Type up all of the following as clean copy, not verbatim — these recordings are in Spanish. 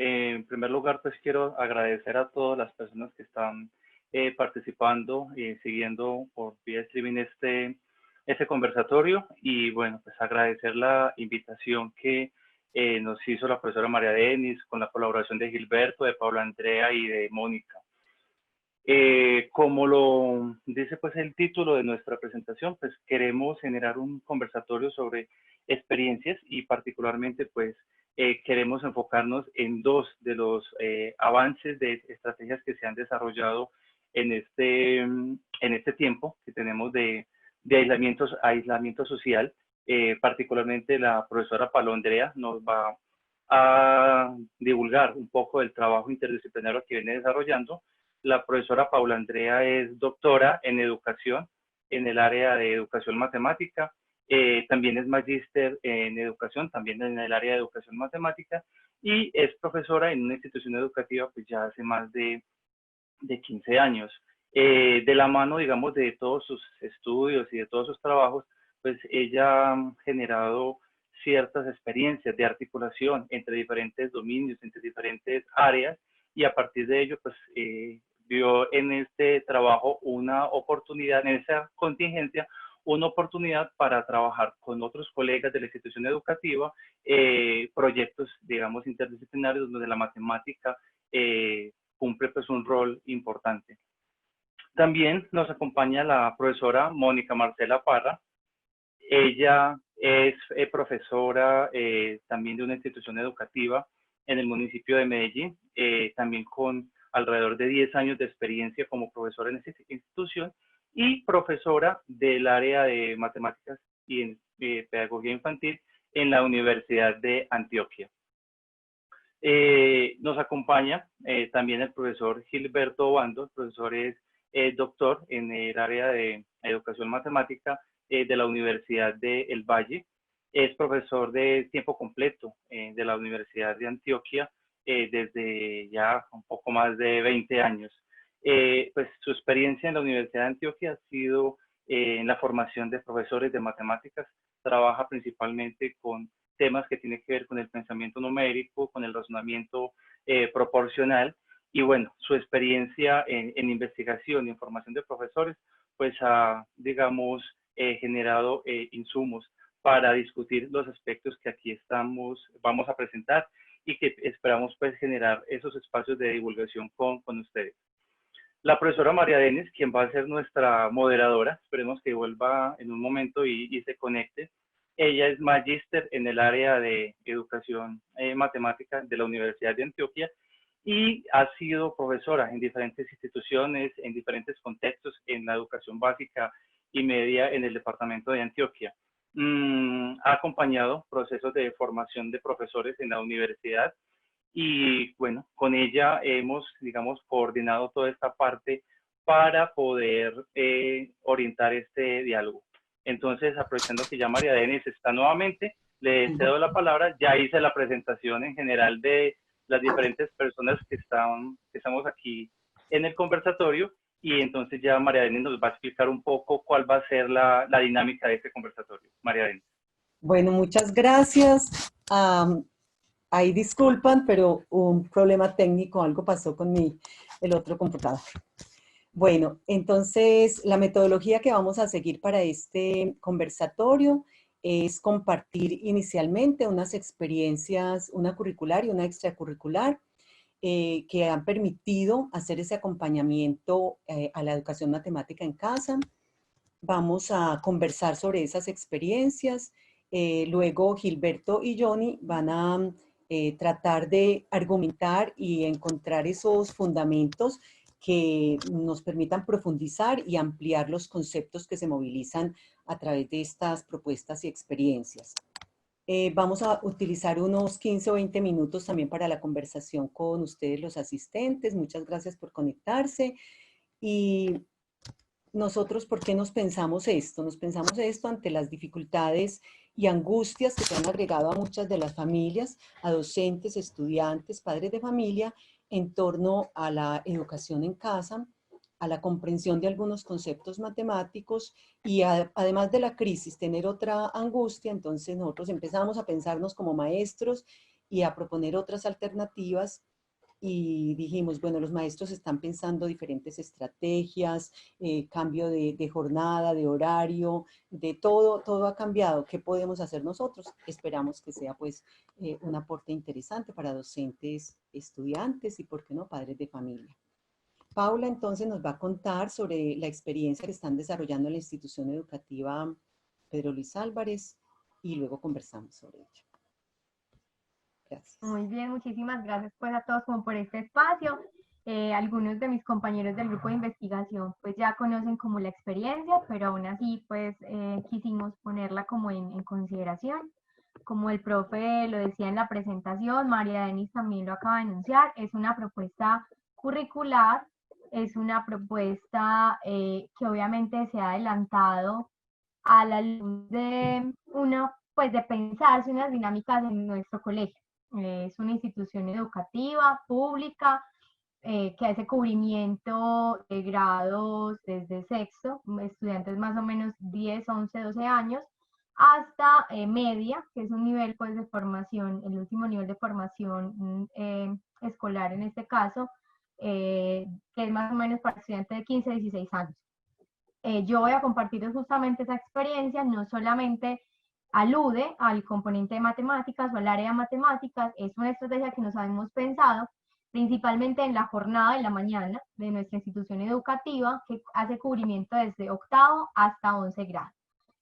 En primer lugar, pues quiero agradecer a todas las personas que están participando y siguiendo por vía streaming este conversatorio y bueno, pues agradecer la invitación que nos hizo la profesora María Denis con la colaboración de Gilberto, de Paula Andrea y de Mónica. Como lo dice pues el título de nuestra presentación, pues queremos generar un conversatorio sobre experiencias y particularmente pues queremos enfocarnos en dos de los avances de estrategias que se han desarrollado en este tiempo que tenemos de aislamiento social. Particularmente la profesora Paula Andrea nos va a divulgar un poco del trabajo interdisciplinario que viene desarrollando. La profesora Paula Andrea es doctora en educación en el área de educación matemática. También es magíster en educación, también en el área de educación matemática, y es profesora en una institución educativa pues ya hace más de 15 años. De la mano, digamos, de todos sus estudios y de todos sus trabajos, pues ella ha generado ciertas experiencias de articulación entre diferentes dominios, entre diferentes áreas, y a partir de ello, pues vio en este trabajo una oportunidad, en esa contingencia, una oportunidad para trabajar con otros colegas de la institución educativa, proyectos, digamos, interdisciplinarios donde la matemática cumple pues un rol importante. También nos acompaña la profesora Mónica Marcela Parra. Ella es profesora también de una institución educativa en el municipio de Medellín, también con alrededor de 10 años de experiencia como profesora en esta institución y profesora del área de matemáticas y pedagogía infantil en la Universidad de Antioquia. Nos acompaña también el profesor Gilberto Obando. El profesor es doctor en el área de educación matemática de la Universidad de El Valle. Es profesor de tiempo completo de la Universidad de Antioquia desde ya un poco más de 20 años. Pues su experiencia en la Universidad de Antioquia ha sido en la formación de profesores de matemáticas. Trabaja principalmente con temas que tienen que ver con el pensamiento numérico, con el razonamiento proporcional, y bueno, su experiencia en investigación y en formación de profesores, pues ha, digamos, generado insumos para discutir los aspectos que aquí vamos a presentar y que esperamos pues generar esos espacios de divulgación con ustedes. La profesora María Denis, quien va a ser nuestra moderadora, esperemos que vuelva en un momento y se conecte. Ella es magíster en el área de educación matemática de la Universidad de Antioquia y ha sido profesora en diferentes instituciones, en diferentes contextos, en la educación básica y media en el departamento de Antioquia. Ha acompañado procesos de formación de profesores en la universidad y bueno, con ella hemos, digamos, coordinado toda esta parte para poder orientar este diálogo. Entonces, aprovechando que ya María Denis está nuevamente, le cedo la palabra. Ya hice la presentación en general de las diferentes personas que estamos aquí en el conversatorio, y entonces ya María Denis nos va a explicar un poco cuál va a ser la dinámica de este conversatorio. María Denis. Bueno, muchas gracias. Ahí disculpan, pero un problema técnico, algo pasó con el otro computador. Bueno, entonces la metodología que vamos a seguir para este conversatorio es compartir inicialmente unas experiencias, una curricular y una extracurricular, que han permitido hacer ese acompañamiento a la educación matemática en casa. Vamos a conversar sobre esas experiencias. Luego Gilberto y Johnny van a tratar de argumentar y encontrar esos fundamentos que nos permitan profundizar y ampliar los conceptos que se movilizan a través de estas propuestas y experiencias. Vamos a utilizar unos 15 o 20 minutos también para la conversación con ustedes, los asistentes. Muchas gracias por conectarse. Y nosotros, ¿por qué nos pensamos esto? Nos pensamos esto ante las dificultades y angustias que se han agregado a muchas de las familias, a docentes, estudiantes, padres de familia, en torno a la educación en casa, a la comprensión de algunos conceptos matemáticos y además de la crisis, tener otra angustia. Entonces nosotros empezamos a pensarnos como maestros y a proponer otras alternativas. Y dijimos, bueno, los maestros están pensando diferentes estrategias, cambio de jornada, de horario, de todo, todo ha cambiado. ¿Qué podemos hacer nosotros? Esperamos que sea pues un aporte interesante para docentes, estudiantes y, ¿por qué no?, padres de familia. Paula entonces nos va a contar sobre la experiencia que están desarrollando en la institución educativa Pedro Luis Álvarez y luego conversamos sobre ello. Gracias. Muy bien, muchísimas gracias pues a todos como por este espacio. Algunos de mis compañeros del grupo de investigación pues ya conocen como la experiencia, pero aún así pues quisimos ponerla como en consideración. Como el profe lo decía en la presentación, María Denis también lo acaba de anunciar, es una propuesta curricular, es una propuesta que obviamente se ha adelantado a la luz de pues de pensarse unas dinámicas en nuestro colegio. Es una institución educativa, pública, que hace cubrimiento de grados desde sexto, estudiantes más o menos 10, 11, 12 años, hasta media, que es un nivel pues, de formación, el último nivel de formación escolar en este caso, que es más o menos para estudiantes de 15, 16 años. Yo voy a compartir justamente esa experiencia, no solamente alude al componente de matemáticas o al área de matemáticas, es una estrategia que nos habíamos pensado principalmente en la jornada de la mañana de nuestra institución educativa, que hace cubrimiento desde octavo hasta 11 grados.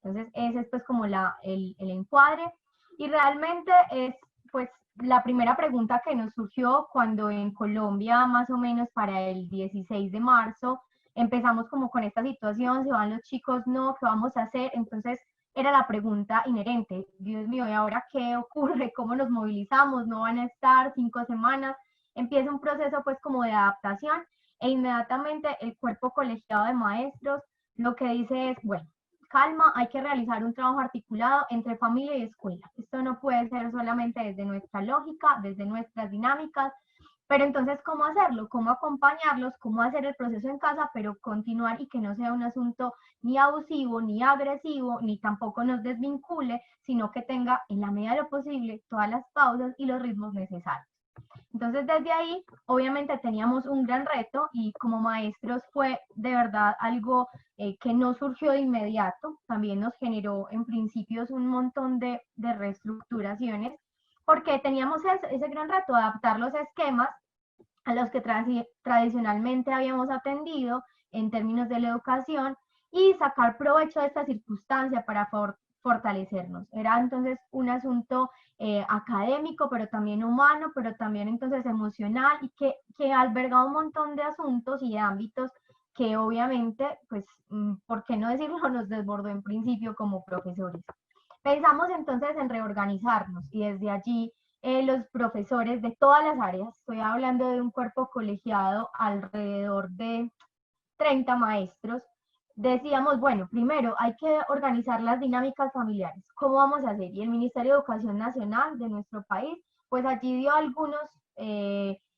Entonces, ese es pues como el encuadre, y realmente es pues la primera pregunta que nos surgió cuando en Colombia, más o menos para el 16 de marzo, empezamos como con esta situación, se van los chicos, no, ¿qué vamos a hacer? Entonces, era la pregunta inherente, Dios mío, ¿y ahora qué ocurre? ¿Cómo nos movilizamos? ¿No van a estar 5 semanas? Empieza un proceso pues como de adaptación, e inmediatamente el cuerpo colegiado de maestros lo que dice es, bueno, calma, hay que realizar un trabajo articulado entre familia y escuela. Esto no puede ser solamente desde nuestra lógica, desde nuestras dinámicas, pero entonces, ¿cómo hacerlo? ¿Cómo acompañarlos? ¿Cómo hacer el proceso en casa, pero continuar y que no sea un asunto ni abusivo, ni agresivo, ni tampoco nos desvincule, sino que tenga, en la medida de lo posible, todas las pausas y los ritmos necesarios? Entonces, desde ahí, obviamente teníamos un gran reto, y como maestros fue de verdad algo que no surgió de inmediato, también nos generó en principios un montón de reestructuraciones, porque teníamos ese gran reto, adaptar los esquemas a los que tradicionalmente habíamos atendido en términos de la educación y sacar provecho de esta circunstancia para fortalecernos. Era entonces un asunto académico, pero también humano, pero también entonces emocional, y que albergaba un montón de asuntos y de ámbitos que obviamente, pues, ¿por qué no decirlo?, nos desbordó en principio como profesores. Pensamos entonces en reorganizarnos, y desde allí los profesores de todas las áreas, estoy hablando de un cuerpo colegiado alrededor de 30 maestros, decíamos, bueno, primero hay que organizar las dinámicas familiares. ¿Cómo vamos a hacer? Y el Ministerio de Educación Nacional de nuestro país, pues allí dio algunos,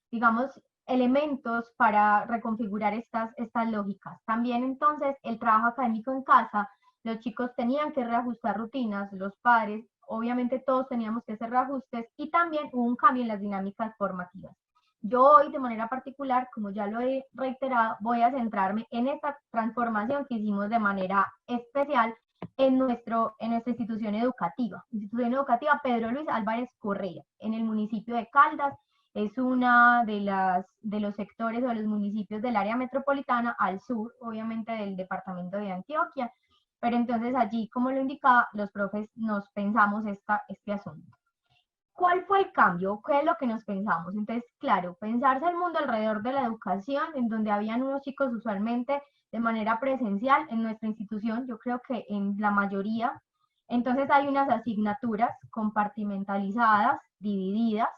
digamos, elementos para reconfigurar estas lógicas. También entonces el trabajo académico en casa, los chicos tenían que reajustar rutinas, los padres, obviamente todos teníamos que hacer reajustes, y también hubo un cambio en las dinámicas formativas. Yo hoy, de manera particular, como ya lo he reiterado, voy a centrarme en esta transformación que hicimos de manera especial en nuestra institución educativa Pedro Luis Álvarez Correa, en el municipio de Caldas. Es una de los sectores o de los municipios del área metropolitana al sur, obviamente del departamento de Antioquia, pero entonces allí, como lo indicaba, los profes nos pensamos este asunto. ¿Cuál fue el cambio? ¿Qué es lo que nos pensamos? Entonces, claro, pensarse el mundo alrededor de la educación, en donde habían unos chicos usualmente de manera presencial en nuestra institución, yo creo que en la mayoría. Entonces hay unas asignaturas compartimentalizadas, divididas,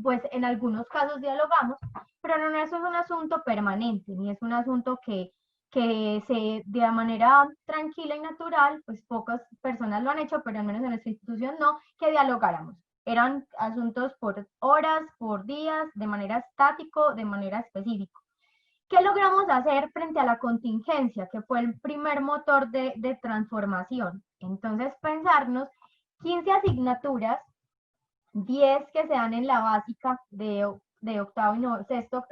pues en algunos casos dialogamos, pero no, eso es un asunto permanente, ni es un asunto que de manera tranquila y natural, pues pocas personas lo han hecho, pero al menos en nuestra institución no, que dialogáramos. Eran asuntos por horas, por días, de manera estático, de manera específica. ¿Qué logramos hacer frente a la contingencia, que fue el primer motor de transformación? Entonces, pensarnos 15 asignaturas 10 que se dan en la básica de octavo y noveno, sexto,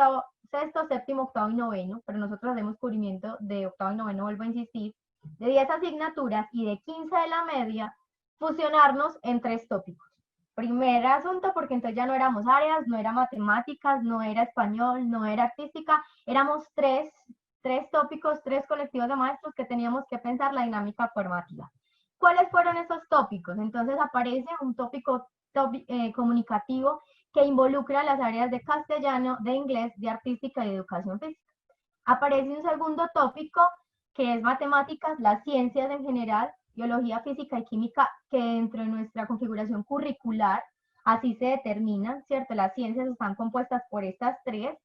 séptimo, octavo y noveno, pero nosotros hacemos cubrimiento de octavo y noveno, vuelvo a insistir, de 10 asignaturas y de 15 de la media, fusionarnos en 3 tópicos. Primer asunto, porque entonces ya no éramos áreas, no era matemáticas, no era español, no era artística, éramos tres tópicos, 3 colectivos de maestros que teníamos que pensar la dinámica formativa. ¿Cuáles fueron esos tópicos? Entonces aparece un tópico comunicativo que involucra las áreas de castellano, de inglés, de artística y de educación física. Aparece un segundo tópico que es matemáticas, las ciencias en general, biología, física y química, que dentro de nuestra configuración curricular, así se determinan, ¿cierto? Las ciencias están compuestas por estas 3,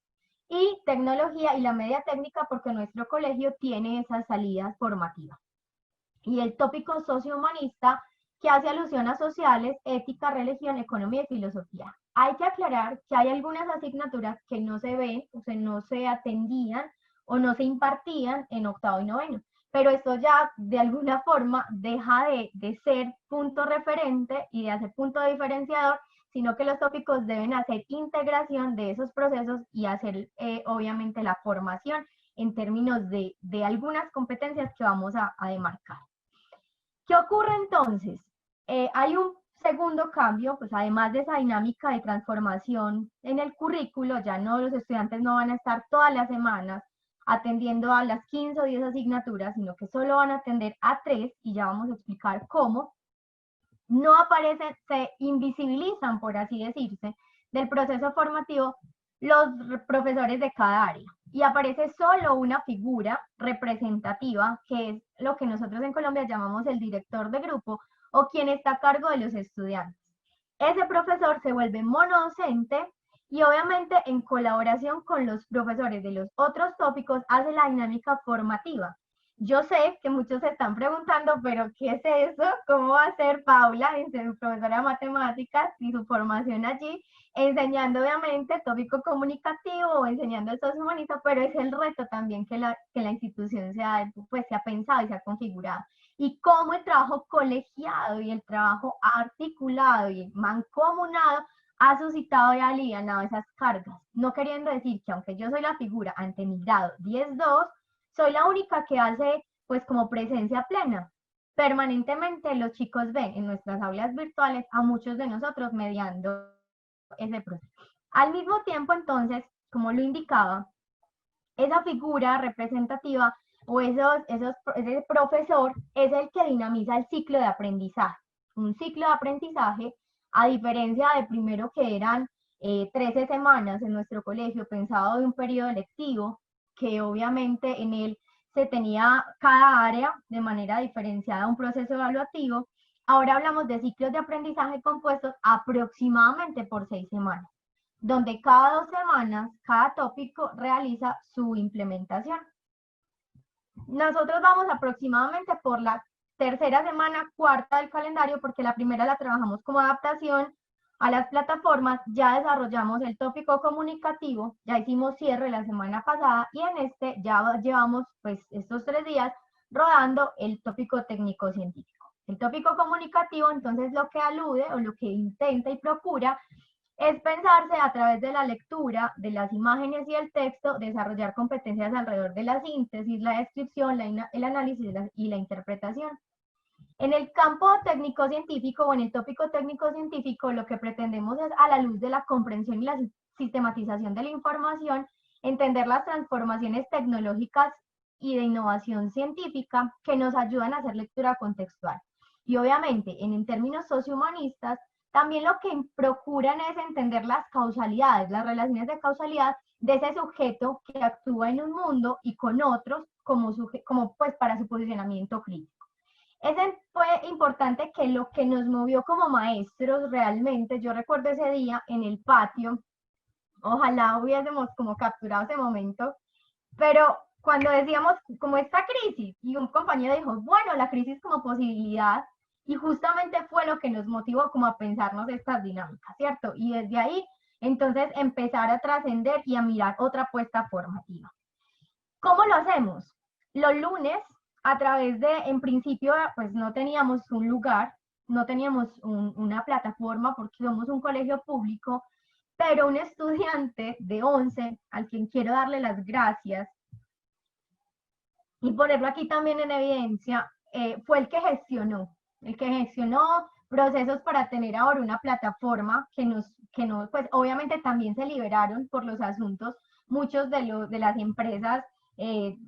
y tecnología y la media técnica porque nuestro colegio tiene esas salidas formativas. Y el tópico sociohumanista, que hace alusión a sociales, ética, religión, economía y filosofía. Hay que aclarar que hay algunas asignaturas que no se ven, o sea, no se atendían o no se impartían en octavo y noveno. Pero esto ya de alguna forma deja de ser punto referente y de hacer punto diferenciador, sino que los tópicos deben hacer integración de esos procesos y hacer obviamente la formación en términos de algunas competencias que vamos a demarcar. ¿Qué ocurre entonces? Hay un segundo cambio, pues además de esa dinámica de transformación en el currículo, ya no, los estudiantes no van a estar todas las semanas atendiendo a las 15 o 10 asignaturas, sino que solo van a atender a 3, y ya vamos a explicar cómo. No aparecen, se invisibilizan, por así decirse, del proceso formativo los profesores de cada área, y aparece solo una figura representativa, que es lo que nosotros en Colombia llamamos el director de grupo, o quien está a cargo de los estudiantes. Ese profesor se vuelve monodocente y obviamente en colaboración con los profesores de los otros tópicos hace la dinámica formativa. Yo sé que muchos se están preguntando, pero ¿qué es eso? ¿Cómo va a ser Paula, profesora de matemáticas, y su formación allí, enseñando obviamente el tópico comunicativo o enseñando el sociohumanista? Pero es el reto también que la institución se ha pensado y se ha configurado. Y cómo el trabajo colegiado y el trabajo articulado y mancomunado ha suscitado y alivianado esas cargas. No queriendo decir que aunque yo soy la figura ante mi grado 10-2, soy la única que hace pues como presencia plena. Permanentemente los chicos ven en nuestras aulas virtuales a muchos de nosotros mediando ese proceso. Al mismo tiempo, entonces, como lo indicaba, esa figura representativa o ese profesor es el que dinamiza el ciclo de aprendizaje. Un ciclo de aprendizaje, a diferencia de primero que eran 13 semanas en nuestro colegio, pensado de un periodo lectivo, que obviamente en él se tenía cada área de manera diferenciada un proceso evaluativo. Ahora hablamos de ciclos de aprendizaje compuestos aproximadamente por 6 semanas, donde cada 2 semanas, cada tópico realiza su implementación. Nosotros vamos aproximadamente por la tercera semana, cuarta del calendario, porque la primera la trabajamos como adaptación a las plataformas, ya desarrollamos el tópico comunicativo, ya hicimos cierre la semana pasada, y en este ya llevamos pues estos 3 días rodando el tópico técnico-científico. El tópico comunicativo, entonces, lo que alude o lo que intenta y procura es pensarse a través de la lectura, de las imágenes y el texto, desarrollar competencias alrededor de la síntesis, la descripción, el análisis y la interpretación. En el campo técnico-científico o en el tópico técnico-científico, lo que pretendemos es, a la luz de la comprensión y la sistematización de la información, entender las transformaciones tecnológicas y de innovación científica que nos ayudan a hacer lectura contextual. Y obviamente, en términos sociohumanistas, también lo que procuran es entender las causalidades, las relaciones de causalidad de ese sujeto que actúa en un mundo y con otros como pues para su posicionamiento crítico. Fue importante que lo que nos movió como maestros realmente, yo recuerdo ese día en el patio, ojalá hubiésemos como capturado ese momento, pero cuando decíamos como esta crisis, y un compañero dijo, bueno, la crisis como posibilidad, y justamente fue lo que nos motivó como a pensarnos estas dinámicas, ¿cierto? Y desde ahí, entonces, empezar a trascender y a mirar otra apuesta formativa. ¿Cómo lo hacemos? Los lunes, a través de, en principio, pues no teníamos un lugar, no teníamos una plataforma porque somos un colegio público, pero un estudiante de 11, al quien quiero darle las gracias, y ponerlo aquí también en evidencia, fue el que gestionó procesos para tener ahora una plataforma pues obviamente también se liberaron por los asuntos. Muchos de las empresas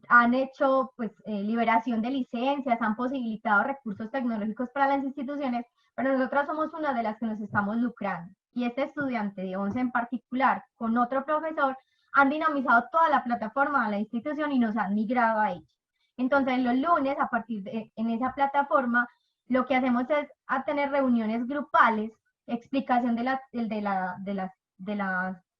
han hecho pues liberación de licencias, han posibilitado recursos tecnológicos para las instituciones, pero nosotros somos una de las que nos estamos lucrando. Y este estudiante de 11 en particular, con otro profesor, han dinamizado toda la plataforma de la institución y nos han migrado a ella. Entonces, los lunes, en esa plataforma, lo que hacemos es a tener reuniones grupales, explicación de la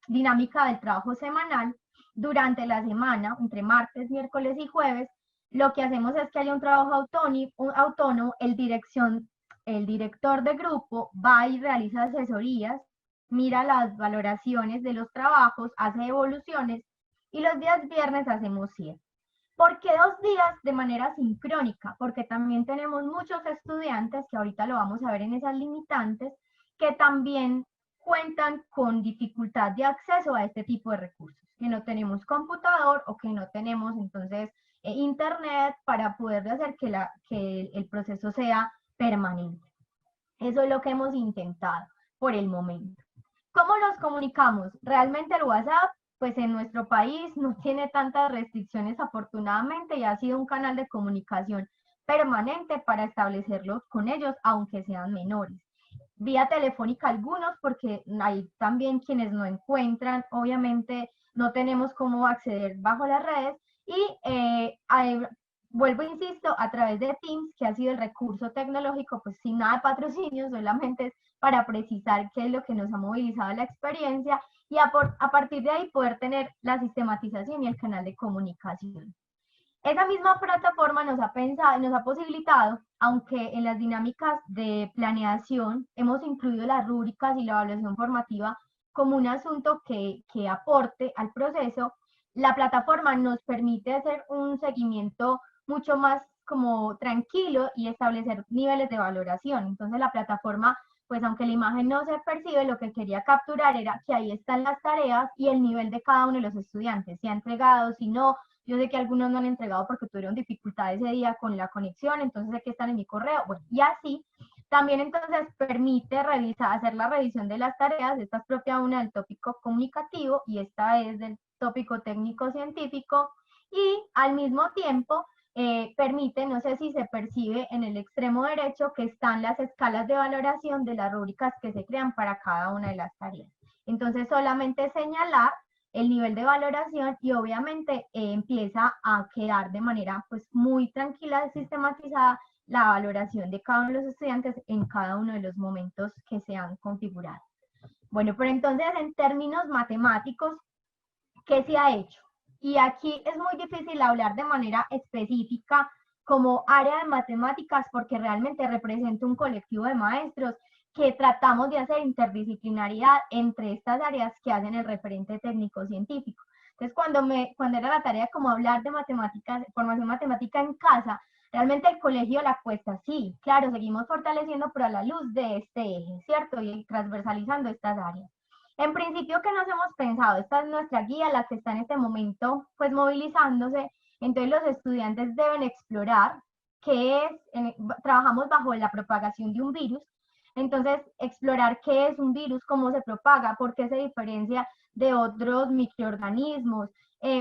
dinámica del trabajo semanal durante la semana, entre martes, miércoles y jueves. Lo que hacemos es que haya un trabajo autónomo, el director de grupo va y realiza asesorías, mira las valoraciones de los trabajos, hace evoluciones, y los días viernes hacemos cierre. ¿Por qué 2 días de manera sincrónica? Porque también tenemos muchos estudiantes, que ahorita lo vamos a ver en esas limitantes, que también cuentan con dificultad de acceso a este tipo de recursos, que no tenemos computador o que no tenemos entonces internet para poder hacer que el proceso sea permanente. Eso es lo que hemos intentado por el momento. ¿Cómo nos comunicamos? Realmente el WhatsApp, pues en nuestro país no tiene tantas restricciones afortunadamente y ha sido un canal de comunicación permanente para establecerlos con ellos, aunque sean menores. Vía telefónica algunos, porque hay también quienes no encuentran, obviamente no tenemos cómo acceder bajo las redes, y vuelvo, insisto, a través de Teams, que ha sido el recurso tecnológico, pues sin nada de patrocinio, solamente es para precisar qué es lo que nos ha movilizado la experiencia, y a partir de ahí poder tener la sistematización y el canal de comunicación. Esa misma plataforma nos ha posibilitado, aunque en las dinámicas de planeación hemos incluido las rúbricas y la evaluación formativa como un asunto que aporte al proceso, la plataforma nos permite hacer un seguimiento mucho más como tranquilo y establecer niveles de valoración. Entonces la plataforma, pues aunque la imagen no se percibe, lo que quería capturar era que ahí están las tareas y el nivel de cada uno de los estudiantes, si ha entregado, si no. Yo sé que algunos no han entregado porque tuvieron dificultades ese día con la conexión, entonces sé que están en mi correo. Bueno, y así también entonces permite hacer la revisión de las tareas. Esta es propia una del tópico comunicativo y esta es del tópico técnico-científico, y al mismo tiempo permite, no sé si se percibe en el extremo derecho, que están las escalas de valoración de las rúbricas que se crean para cada una de las tareas. Entonces solamente señalar el nivel de valoración y obviamente empieza a quedar de manera pues muy tranquila y sistematizada la valoración de cada uno de los estudiantes en cada uno de los momentos que se han configurado. Bueno, pero entonces en términos matemáticos, ¿qué se ha hecho? Y aquí es muy difícil hablar de manera específica como área de matemáticas porque realmente representa un colectivo de maestros que tratamos de hacer interdisciplinaridad entre estas áreas que hacen el referente técnico-científico. Entonces, cuando era la tarea como hablar de matemáticas, formación matemática en casa, realmente el colegio la apuesta, sí, claro, seguimos fortaleciendo, pero a la luz de este eje, ¿cierto? Y transversalizando estas áreas. En principio, ¿qué nos hemos pensado? Esta es nuestra guía, la que está en este momento, pues movilizándose. Entonces, los estudiantes deben explorar qué es, trabajamos bajo la propagación de un virus. Entonces, explorar qué es un virus, cómo se propaga, por qué se diferencia de otros microorganismos.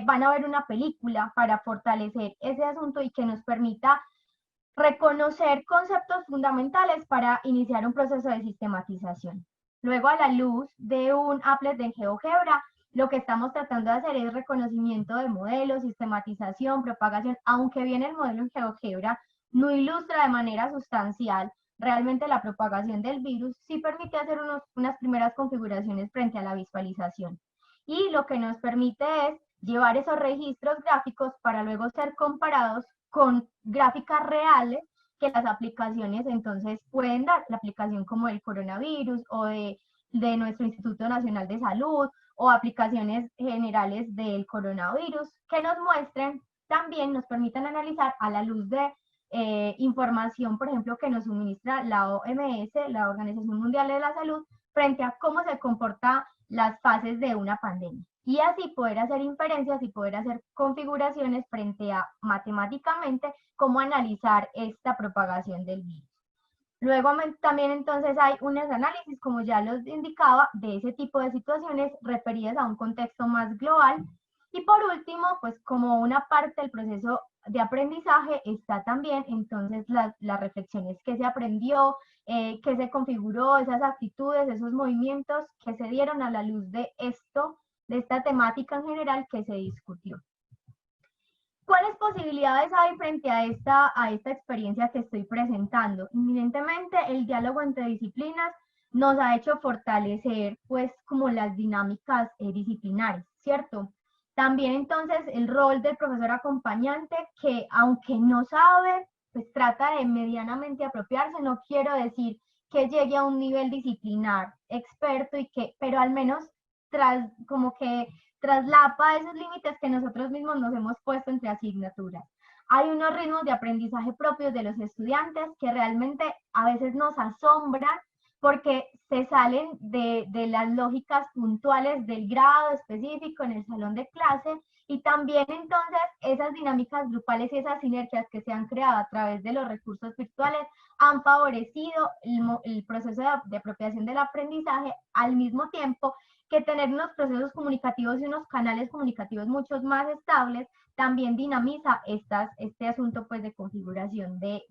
Van a ver una película para fortalecer ese asunto y que nos permita reconocer conceptos fundamentales para iniciar un proceso de sistematización. Luego, a la luz de un applet de GeoGebra, lo que estamos tratando de hacer es reconocimiento de modelos, sistematización, propagación, aunque bien el modelo en GeoGebra no ilustra de manera sustancial realmente la propagación del virus, sí permite hacer unas primeras configuraciones frente a la visualización. Y lo que nos permite es llevar esos registros gráficos para luego ser comparados con gráficas reales que las aplicaciones entonces pueden dar, la aplicación como el coronavirus o de nuestro Instituto Nacional de Salud o aplicaciones generales del coronavirus que nos muestren, también nos permitan analizar a la luz de información, por ejemplo, que nos suministra la OMS, la Organización Mundial de la Salud, frente a cómo se comportan las fases de una pandemia. Y así poder hacer inferencias y poder hacer configuraciones frente a matemáticamente cómo analizar esta propagación del virus. Luego también entonces hay unos análisis, como ya los indicaba, de ese tipo de situaciones referidas a un contexto más global. Y por último, pues como una parte del proceso de aprendizaje está también entonces las reflexiones que se aprendió, que se configuró, esas actitudes, esos movimientos que se dieron a la luz de esto, de esta temática en general que se discutió. ¿Cuáles posibilidades hay frente a esta experiencia que estoy presentando? Evidentemente, el diálogo entre disciplinas nos ha hecho fortalecer, pues, como las dinámicas disciplinares, ¿cierto? También, entonces, el rol del profesor acompañante, que aunque no sabe, pues trata de medianamente apropiarse. No quiero decir que llegue a un nivel disciplinar experto, pero al menos como que traslapa esos límites que nosotros mismos nos hemos puesto entre asignaturas. Hay unos ritmos de aprendizaje propios de los estudiantes que realmente a veces nos asombran porque se salen de las lógicas puntuales del grado específico en el salón de clase, y también entonces esas dinámicas grupales y esas sinergias que se han creado a través de los recursos virtuales han favorecido el proceso de apropiación del aprendizaje, al mismo tiempo que tener unos procesos comunicativos y unos canales comunicativos mucho más estables también dinamiza este asunto, pues, de configuración de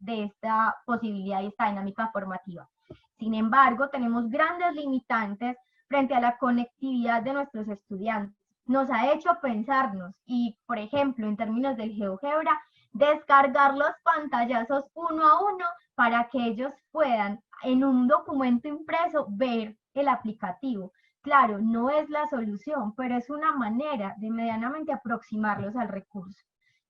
esta posibilidad y esta dinámica formativa. Sin embargo, tenemos grandes limitantes frente a la conectividad de nuestros estudiantes. Nos ha hecho pensarnos y, por ejemplo, en términos del GeoGebra, descargar los pantallazos uno a uno para que ellos puedan en un documento impreso ver el aplicativo. Claro, no es la solución, pero es una manera de medianamente aproximarlos al recurso.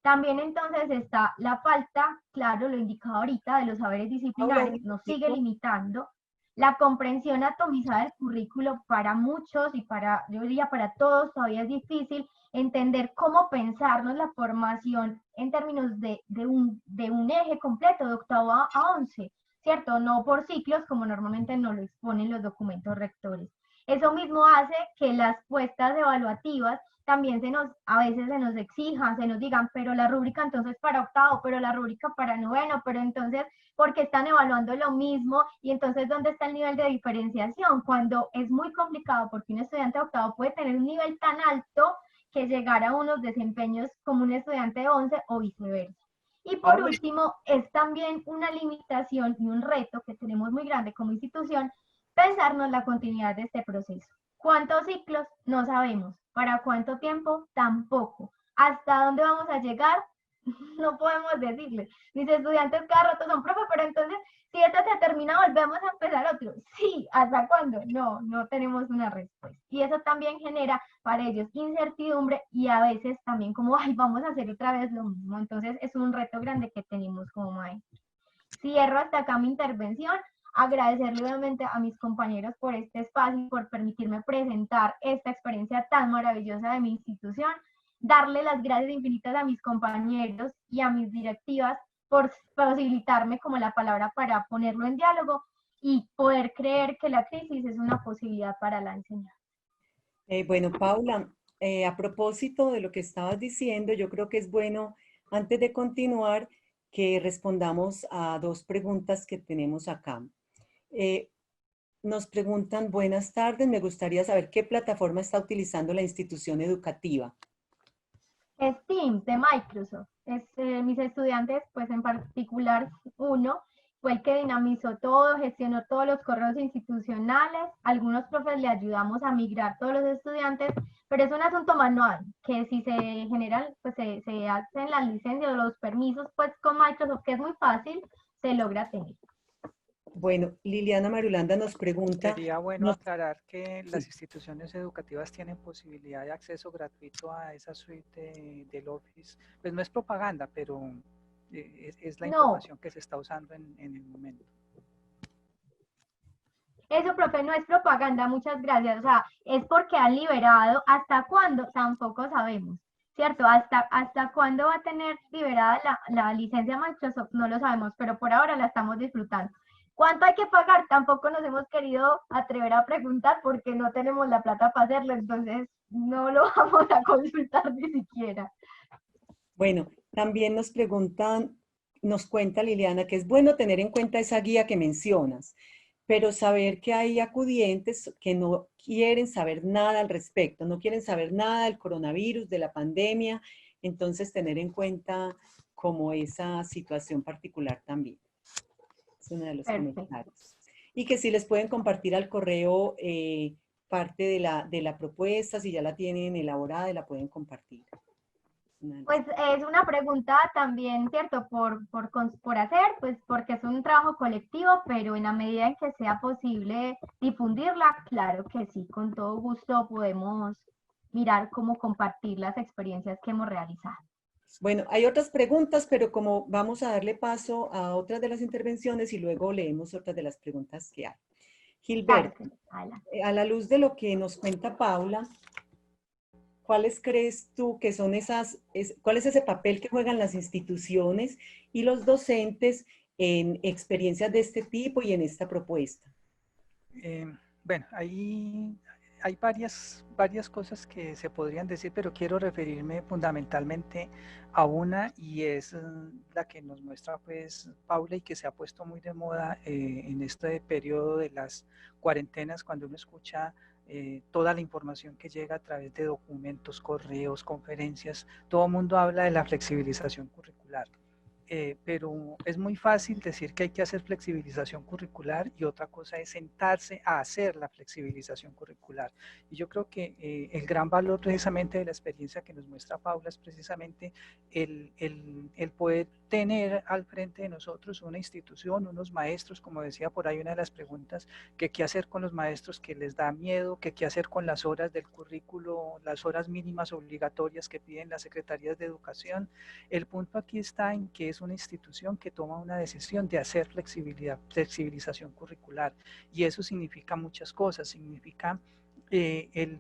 También entonces está la falta, claro, lo indicado ahorita, de los saberes disciplinares, nos sigue limitando. La comprensión atomizada del currículo para muchos y yo diría para todos todavía es difícil entender cómo pensarnos la formación en términos de un eje completo de octavo a 11, ¿cierto? No por ciclos como normalmente nos lo exponen los documentos rectores. Eso mismo hace que las puestas evaluativas también a veces se nos exijan, se nos digan, pero la rúbrica entonces para octavo, pero la rúbrica para noveno, pero entonces, ¿por qué están evaluando lo mismo? Y entonces, ¿dónde está el nivel de diferenciación? Cuando es muy complicado, porque un estudiante de octavo puede tener un nivel tan alto que llegar a unos desempeños como un estudiante de 11 o viceversa. Y por último, es también una limitación y un reto que tenemos muy grande como institución, pensarnos la continuidad de este proceso. ¿Cuántos ciclos? No sabemos. ¿Para cuánto tiempo? Tampoco. ¿Hasta dónde vamos a llegar? No podemos decirle. Mis estudiantes cada rato son, profe, pero entonces, si esto se termina, volvemos a empezar otro. Sí, ¿hasta cuándo? No tenemos una respuesta. Y eso también genera para ellos incertidumbre y a veces también como, ay, vamos a hacer otra vez lo mismo. Entonces, es un reto grande que tenemos como maestros. Cierro hasta acá mi intervención. Agradecerle obviamente a mis compañeros por este espacio y por permitirme presentar esta experiencia tan maravillosa de mi institución. Darle las gracias infinitas a mis compañeros y a mis directivas por facilitarme como la palabra para ponerlo en diálogo y poder creer que la crisis es una posibilidad para la enseñanza. Bueno, Paula, a propósito de lo que estabas diciendo, yo creo que es bueno, antes de continuar, que respondamos a dos preguntas que tenemos acá. Nos preguntan, buenas tardes, me gustaría saber qué plataforma está utilizando la institución educativa. Teams de Microsoft. Mis estudiantes, pues en particular uno, fue el que dinamizó todo, gestionó todos los correos institucionales. Algunos profes le ayudamos a migrar todos los estudiantes, pero es un asunto manual, que si se generan, pues se hacen las licencias o los permisos, pues con Microsoft, que es muy fácil, se logra tener. Bueno, Liliana Marulanda nos pregunta... Sería bueno aclarar que las instituciones educativas tienen posibilidad de acceso gratuito a esa suite del Office. Pues no es propaganda, pero es la información que se está usando en el momento. Eso, profe, no es propaganda, muchas gracias. O sea, es porque han liberado. ¿Hasta cuándo? Tampoco sabemos. ¿cierto? ¿Hasta cuándo va a tener liberada la licencia Microsoft? No lo sabemos, pero por ahora la estamos disfrutando. ¿Cuánto hay que pagar? Tampoco nos hemos querido atrever a preguntar porque no tenemos la plata para hacerlo, entonces no lo vamos a consultar ni siquiera. Bueno, también nos preguntan, nos cuenta Liliana, que es bueno tener en cuenta esa guía que mencionas, pero saber que hay acudientes que no quieren saber nada al respecto, no quieren saber nada del coronavirus, de la pandemia, entonces tener en cuenta como esa situación particular también. Es uno de los Perfecto. comentarios. Y que si les pueden compartir al correo parte de la propuesta, si ya la tienen elaborada, la pueden compartir. Pues es una pregunta también, ¿cierto? Por hacer, pues porque es un trabajo colectivo, pero en la medida en que sea posible difundirla, claro que sí, con todo gusto podemos mirar cómo compartir las experiencias que hemos realizado. Bueno, hay otras preguntas, pero como vamos a darle paso a otras de las intervenciones y luego leemos otras de las preguntas que hay. Gilberto, a la luz de lo que nos cuenta Paula, ¿cuáles crees tú que son cuál es ese papel que juegan las instituciones y los docentes en experiencias de este tipo y en esta propuesta? Bueno, hay varias cosas que se podrían decir, pero quiero referirme fundamentalmente a una, y es la que nos muestra pues Paula y que se ha puesto muy de moda en este periodo de las cuarentenas, cuando uno escucha toda la información que llega a través de documentos, correos, conferencias. Todo el mundo habla de la flexibilización curricular. Pero es muy fácil decir que hay que hacer flexibilización curricular y otra cosa es sentarse a hacer la flexibilización curricular. Y yo creo que el gran valor precisamente de la experiencia que nos muestra Paula es precisamente el poder tener al frente de nosotros una institución, unos maestros, como decía por ahí una de las preguntas, que qué hacer con los maestros que les da miedo, que qué hacer con las horas del currículo, las horas mínimas obligatorias que piden las secretarías de educación. El punto aquí está en que es una institución que toma una decisión de hacer flexibilización curricular, y eso significa muchas cosas. Significa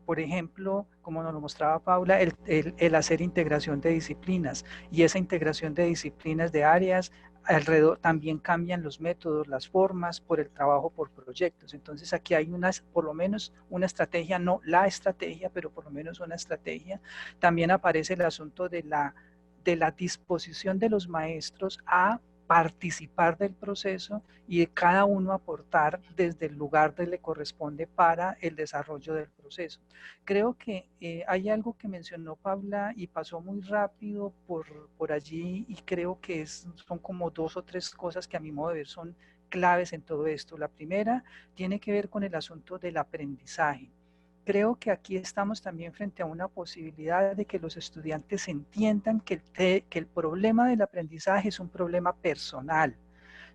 por ejemplo, como nos lo mostraba Paula, el hacer integración de disciplinas, y esa integración de disciplinas de áreas alrededor también cambian los métodos, las formas por el trabajo por proyectos. Entonces aquí hay por lo menos una estrategia, no la estrategia, pero por lo menos una estrategia. También aparece el asunto de la disposición de los maestros a participar del proceso y de cada uno aportar desde el lugar que le corresponde para el desarrollo del proceso. Creo que hay algo que mencionó Paula y pasó muy rápido por allí, y creo que son como 2 o 3 cosas que a mi modo de ver son claves en todo esto. La primera tiene que ver con el asunto del aprendizaje. Creo que aquí estamos también frente a una posibilidad de que los estudiantes entiendan que el problema del aprendizaje es un problema personal,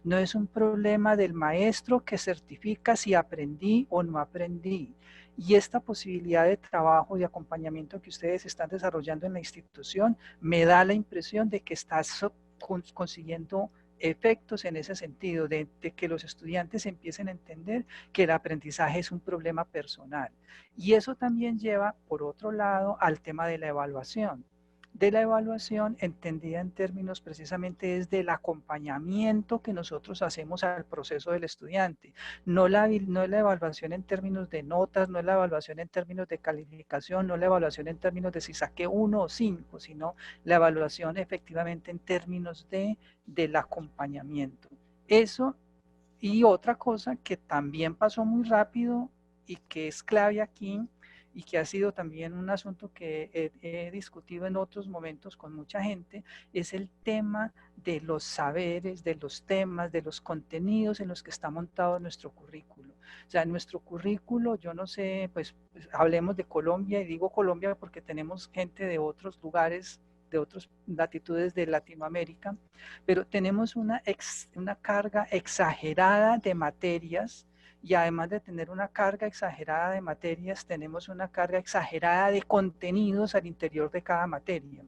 no es un problema del maestro que certifica si aprendí o no aprendí. Y esta posibilidad de trabajo y acompañamiento que ustedes están desarrollando en la institución me da la impresión de que está consiguiendo efectos en ese sentido, de que los estudiantes empiecen a entender que el aprendizaje es un problema personal. Y eso también lleva, por otro lado, al tema de la evaluación. De la evaluación entendida en términos precisamente es del acompañamiento que nosotros hacemos al proceso del estudiante. No la evaluación en términos de notas, no es la evaluación en términos de calificación, no la evaluación en términos de si saqué 1 o 5, sino la evaluación efectivamente en términos del acompañamiento. Eso, y otra cosa que también pasó muy rápido y que es clave aquí, y que ha sido también un asunto que he discutido en otros momentos con mucha gente, es el tema de los saberes, de los temas, de los contenidos en los que está montado nuestro currículo. O sea, nuestro currículo, yo no sé, pues hablemos de Colombia, y digo Colombia porque tenemos gente de otros lugares, de otras latitudes de Latinoamérica, pero tenemos una carga exagerada de materias, y además de tener una carga exagerada de materias, tenemos una carga exagerada de contenidos al interior de cada materia.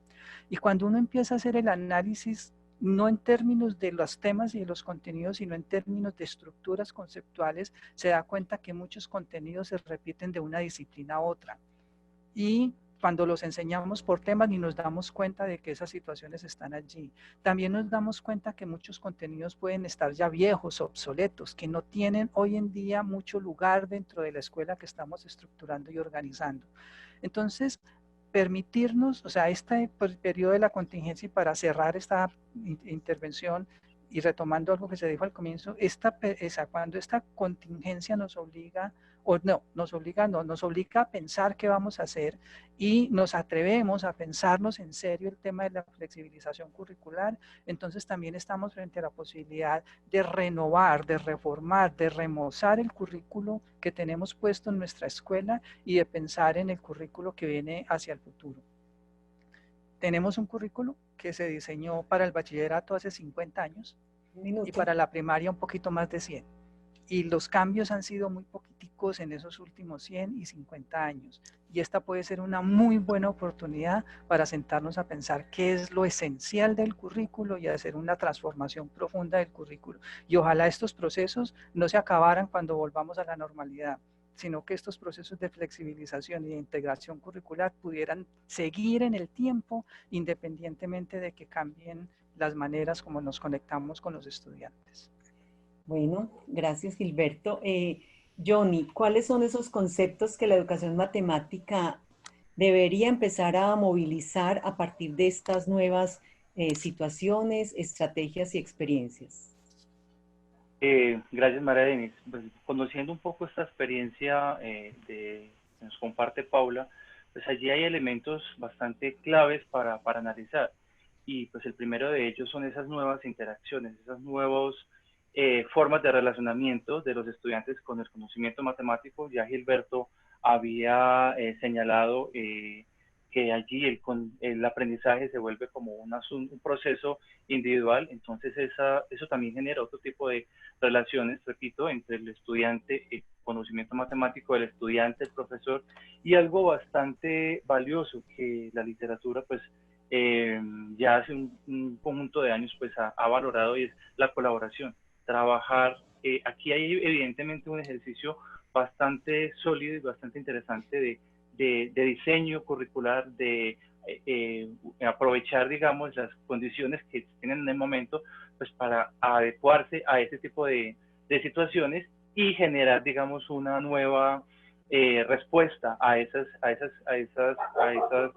Y cuando uno empieza a hacer el análisis, no en términos de los temas y de los contenidos, sino en términos de estructuras conceptuales, se da cuenta que muchos contenidos se repiten de una disciplina a otra. Y cuando los enseñamos por temas ni nos damos cuenta de que esas situaciones están allí. También nos damos cuenta que muchos contenidos pueden estar ya viejos, obsoletos, que no tienen hoy en día mucho lugar dentro de la escuela que estamos estructurando y organizando. Entonces, permitirnos, o sea, este periodo de la contingencia, y para cerrar esta intervención y retomando algo que se dijo al comienzo, cuando esta contingencia nos obliga, nos obliga a pensar qué vamos a hacer y nos atrevemos a pensarnos en serio el tema de la flexibilización curricular, entonces también estamos frente a la posibilidad de renovar, de reformar, de remozar el currículo que tenemos puesto en nuestra escuela y de pensar en el currículo que viene hacia el futuro. Tenemos un currículo que se diseñó para el bachillerato hace 50 años y para la primaria un poquito más de 100. Y los cambios han sido muy poquiticos en esos últimos 100 y 50 años. Y esta puede ser una muy buena oportunidad para sentarnos a pensar qué es lo esencial del currículo y hacer una transformación profunda del currículo. Y ojalá estos procesos no se acabaran cuando volvamos a la normalidad, sino que estos procesos de flexibilización y de integración curricular pudieran seguir en el tiempo, independientemente de que cambien las maneras como nos conectamos con los estudiantes. Bueno, gracias Gilberto. Johnny, ¿cuáles son esos conceptos que la educación matemática debería empezar a movilizar a partir de estas nuevas situaciones, estrategias y experiencias? Gracias, María Denise. Pues, conociendo un poco esta experiencia que nos comparte Paula, pues allí hay elementos bastante claves para analizar. Y pues el primero de ellos son esas nuevas interacciones, esas nuevas formas de relacionamiento de los estudiantes con el conocimiento matemático. Ya Gilberto había señalado que allí el aprendizaje se vuelve como un proceso individual, entonces eso también genera otro tipo de relaciones, repito, entre el estudiante, el conocimiento matemático del estudiante, el profesor, y algo bastante valioso que la literatura pues ya hace un conjunto de años pues ha valorado, y es la colaboración. Trabajar, aquí hay evidentemente un ejercicio bastante sólido y bastante interesante de diseño curricular, de aprovechar, digamos, las condiciones que tienen en el momento, pues para adecuarse a ese tipo de situaciones y generar, digamos, una nueva respuesta a esas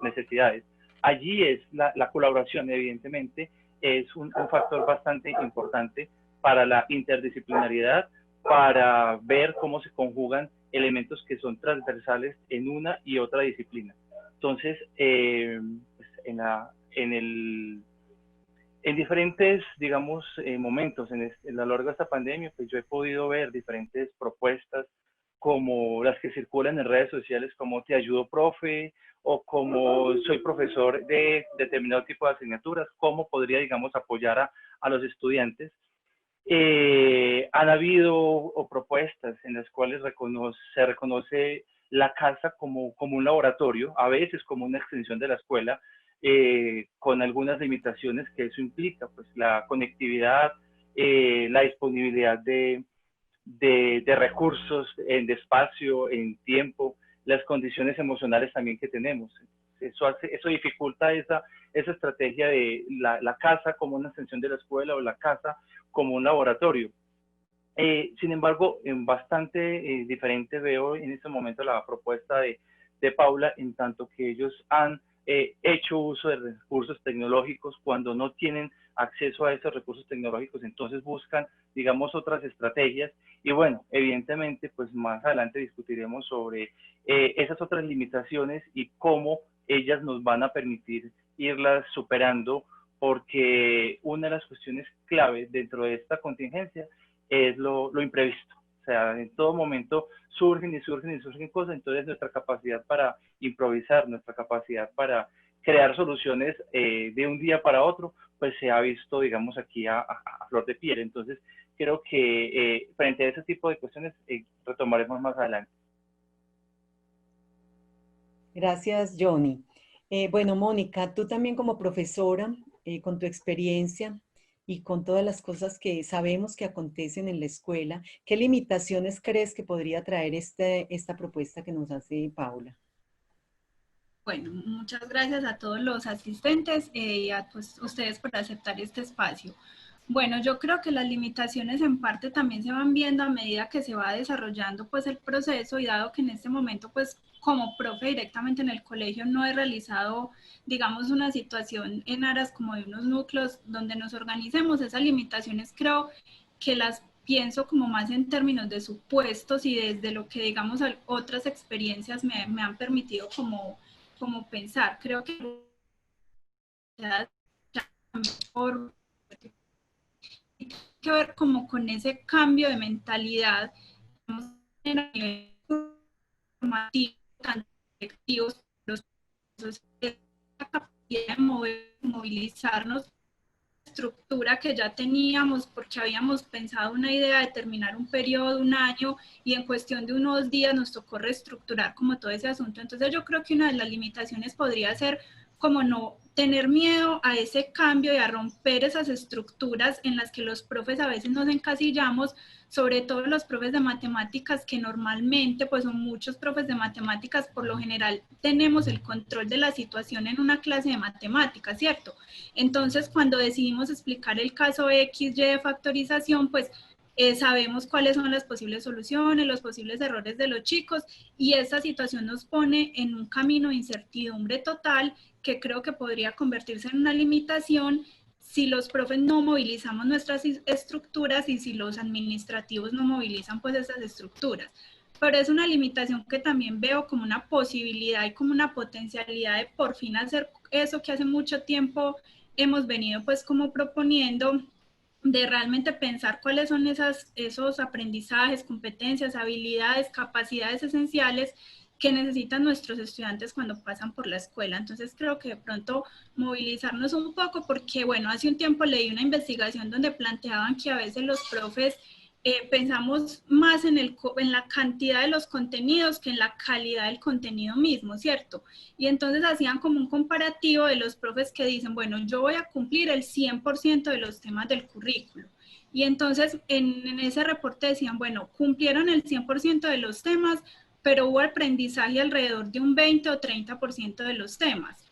necesidades. Allí es la colaboración, evidentemente, es un factor bastante importante para la interdisciplinariedad, para ver cómo se conjugan elementos que son transversales en una y otra disciplina. Entonces, pues en diferentes, digamos, momentos en lo largo de esta pandemia, pues yo he podido ver diferentes propuestas como las que circulan en redes sociales, como Te Ayudo Profe, o como soy profesor de determinado tipo de asignaturas, cómo podría, digamos, apoyar a los estudiantes. Han habido propuestas en las cuales se reconoce la casa como un laboratorio, a veces como una extensión de la escuela, con algunas limitaciones que eso implica, pues la conectividad, la disponibilidad de recursos, de espacio, en tiempo, las condiciones emocionales también que tenemos. Eso dificulta esa estrategia de la casa como una extensión de la escuela o la casa como un laboratorio. Sin embargo, bastante diferente veo en este momento la propuesta de Paula, en tanto que ellos han hecho uso de recursos tecnológicos. Cuando no tienen acceso a esos recursos tecnológicos, entonces buscan, digamos, otras estrategias. Y bueno, evidentemente, pues más adelante discutiremos sobre esas otras limitaciones y cómo ellas nos van a permitir irlas superando, porque una de las cuestiones claves dentro de esta contingencia es lo imprevisto. O sea, en todo momento surgen cosas, entonces nuestra capacidad para improvisar, nuestra capacidad para crear soluciones de un día para otro, pues se ha visto, digamos, aquí a flor de piel. Entonces, creo que frente a ese tipo de cuestiones retomaremos más adelante. Gracias, Johnny. Bueno, Mónica, tú también como profesora, con tu experiencia y con todas las cosas que sabemos que acontecen en la escuela, ¿qué limitaciones crees que podría traer esta propuesta que nos hace Paula? Bueno, muchas gracias a todos los asistentes y a pues, ustedes por aceptar este espacio. Bueno, yo creo que las limitaciones en parte también se van viendo a medida que se va desarrollando pues el proceso, y dado que en este momento pues como profe directamente en el colegio no he realizado, digamos, una situación en aras como de unos núcleos donde nos organicemos, esas limitaciones creo que las pienso como más en términos de supuestos y desde lo que digamos otras experiencias me han permitido como pensar. Creo que por que ver como con ese cambio de mentalidad a nivel formativo, tanto directivos, los la capacidad de movilizarnos, estructura que ya teníamos porque habíamos pensado una idea de terminar un periodo, un año, y en cuestión de unos días nos tocó reestructurar como todo ese asunto. Entonces yo creo que una de las limitaciones podría ser como no tener miedo a ese cambio y a romper esas estructuras en las que los profes a veces nos encasillamos, sobre todo los profes de matemáticas, que normalmente pues son muchos profes de matemáticas, por lo general tenemos el control de la situación en una clase de matemáticas, ¿cierto? Entonces cuando decidimos explicar el caso X, Y de factorización, pues sabemos cuáles son las posibles soluciones, los posibles errores de los chicos, y esta situación nos pone en un camino de incertidumbre total que creo que podría convertirse en una limitación si los profes no movilizamos nuestras estructuras y si los administrativos no movilizan pues esas estructuras. Pero es una limitación que también veo como una posibilidad y como una potencialidad de por fin hacer eso que hace mucho tiempo hemos venido pues como proponiendo, de realmente pensar cuáles son esos aprendizajes, competencias, habilidades, capacidades esenciales que necesitan nuestros estudiantes cuando pasan por la escuela. Entonces creo que de pronto movilizarnos un poco, porque bueno, hace un tiempo leí una investigación donde planteaban que a veces los profes pensamos más en la cantidad de los contenidos que en la calidad del contenido mismo, ¿cierto? Y entonces hacían como un comparativo de los profes que dicen, bueno, yo voy a cumplir el 100% de los temas del currículo. Y entonces en ese reporte decían, bueno, cumplieron el 100% de los temas, pero hubo aprendizaje alrededor de un 20 o 30% de los temas.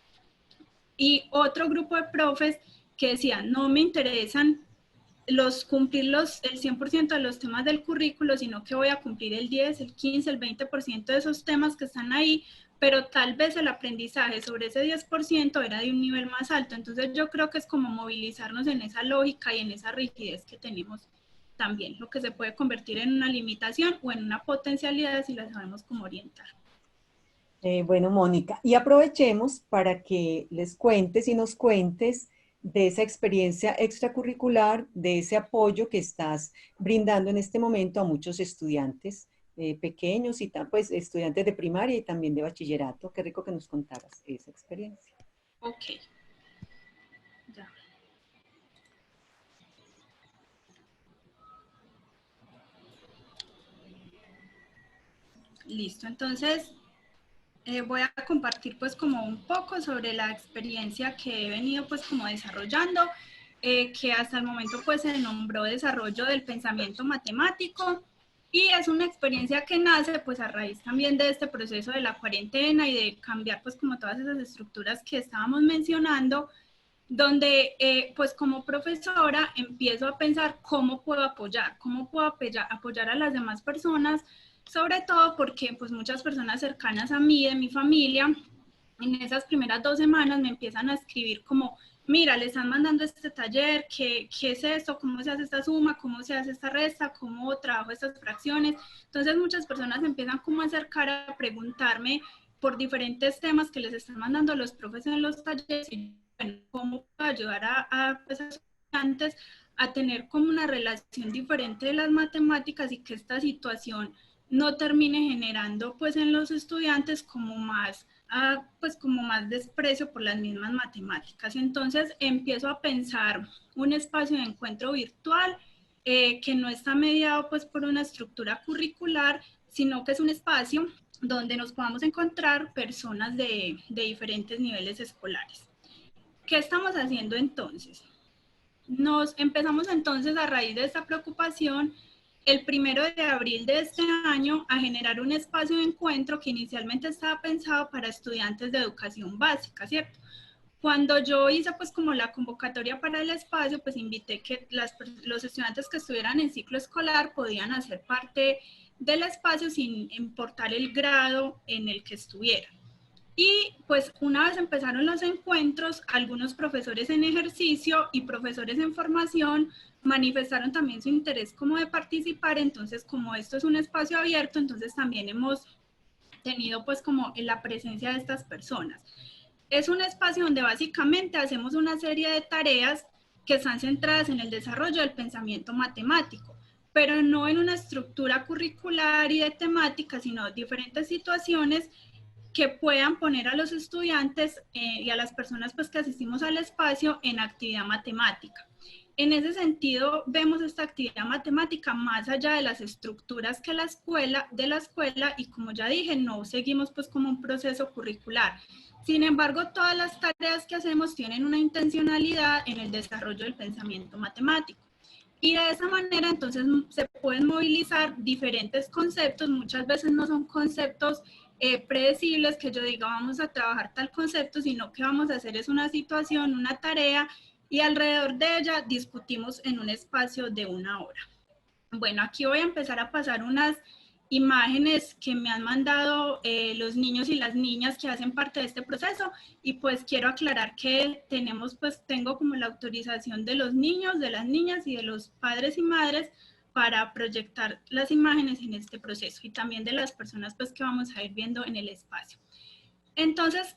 Y otro grupo de profes que decían, no me interesan cumplir el 100% de los temas del currículo, sino que voy a cumplir el 10, el 15, el 20% de esos temas que están ahí, pero tal vez el aprendizaje sobre ese 10% era de un nivel más alto. Entonces yo creo que es como movilizarnos en esa lógica y en esa rigidez que tenemos también, lo que se puede convertir en una limitación o en una potencialidad si la sabemos cómo orientar. Bueno, Mónica, y aprovechemos para que les cuentes y nos cuentes de esa experiencia extracurricular, de ese apoyo que estás brindando en este momento a muchos estudiantes pequeños y pues estudiantes de primaria y también de bachillerato. Qué rico que nos contaras esa experiencia. Ok. Ya. Listo, entonces voy a compartir pues como un poco sobre la experiencia que he venido pues como desarrollando, que hasta el momento pues se nombró desarrollo del pensamiento matemático, y es una experiencia que nace pues a raíz también de este proceso de la cuarentena y de cambiar pues como todas esas estructuras que estábamos mencionando, donde pues como profesora empiezo a pensar cómo puedo apoyar a las demás personas, sobre todo porque pues muchas personas cercanas a mí, de mi familia, en esas primeras 2 semanas me empiezan a escribir como, mira, le están mandando este taller, ¿qué es esto? ¿Cómo se hace esta suma? ¿Cómo se hace esta resta? ¿Cómo trabajo estas fracciones? Entonces muchas personas empiezan como a acercar a preguntarme por diferentes temas que les están mandando los profes en los talleres, y bueno, cómo puedo ayudar a esos estudiantes a tener como una relación diferente de las matemáticas, y que esta situación no termine generando pues en los estudiantes como más desprecio por las mismas matemáticas. Entonces empiezo a pensar un espacio de encuentro virtual que no está mediado pues por una estructura curricular, sino que es un espacio donde nos podamos encontrar personas de diferentes niveles escolares. ¿Qué estamos haciendo entonces? Nos empezamos entonces, a raíz de esta preocupación, el 1 de abril de este año a generar un espacio de encuentro que inicialmente estaba pensado para estudiantes de educación básica, ¿cierto? Cuando yo hice pues como la convocatoria para el espacio, pues invité que los estudiantes que estuvieran en ciclo escolar podían hacer parte del espacio sin importar el grado en el que estuvieran. Y pues una vez empezaron los encuentros, algunos profesores en ejercicio y profesores en formación manifestaron también su interés como de participar. Entonces, como esto es un espacio abierto, entonces también hemos tenido pues como la presencia de estas personas. Es un espacio donde básicamente hacemos una serie de tareas que están centradas en el desarrollo del pensamiento matemático, pero no en una estructura curricular y de temática, sino diferentes situaciones que puedan poner a los estudiantes y a las personas pues, que asistimos al espacio en actividad matemática. En ese sentido, vemos esta actividad matemática más allá de las estructuras que de la escuela y como ya dije, no seguimos pues como un proceso curricular. Sin embargo, todas las tareas que hacemos tienen una intencionalidad en el desarrollo del pensamiento matemático. Y de esa manera, entonces, se pueden movilizar diferentes conceptos. Muchas veces no son conceptos predecibles que yo diga vamos a trabajar tal concepto, sino que vamos a hacer es una situación, una tarea, y alrededor de ella discutimos en un espacio de 1 hora. Bueno, aquí voy a empezar a pasar unas imágenes que me han mandado los niños y las niñas que hacen parte de este proceso, y pues quiero aclarar que tengo como la autorización de los niños, de las niñas y de los padres y madres para proyectar las imágenes en este proceso, y también de las personas pues que vamos a ir viendo en el espacio. Entonces,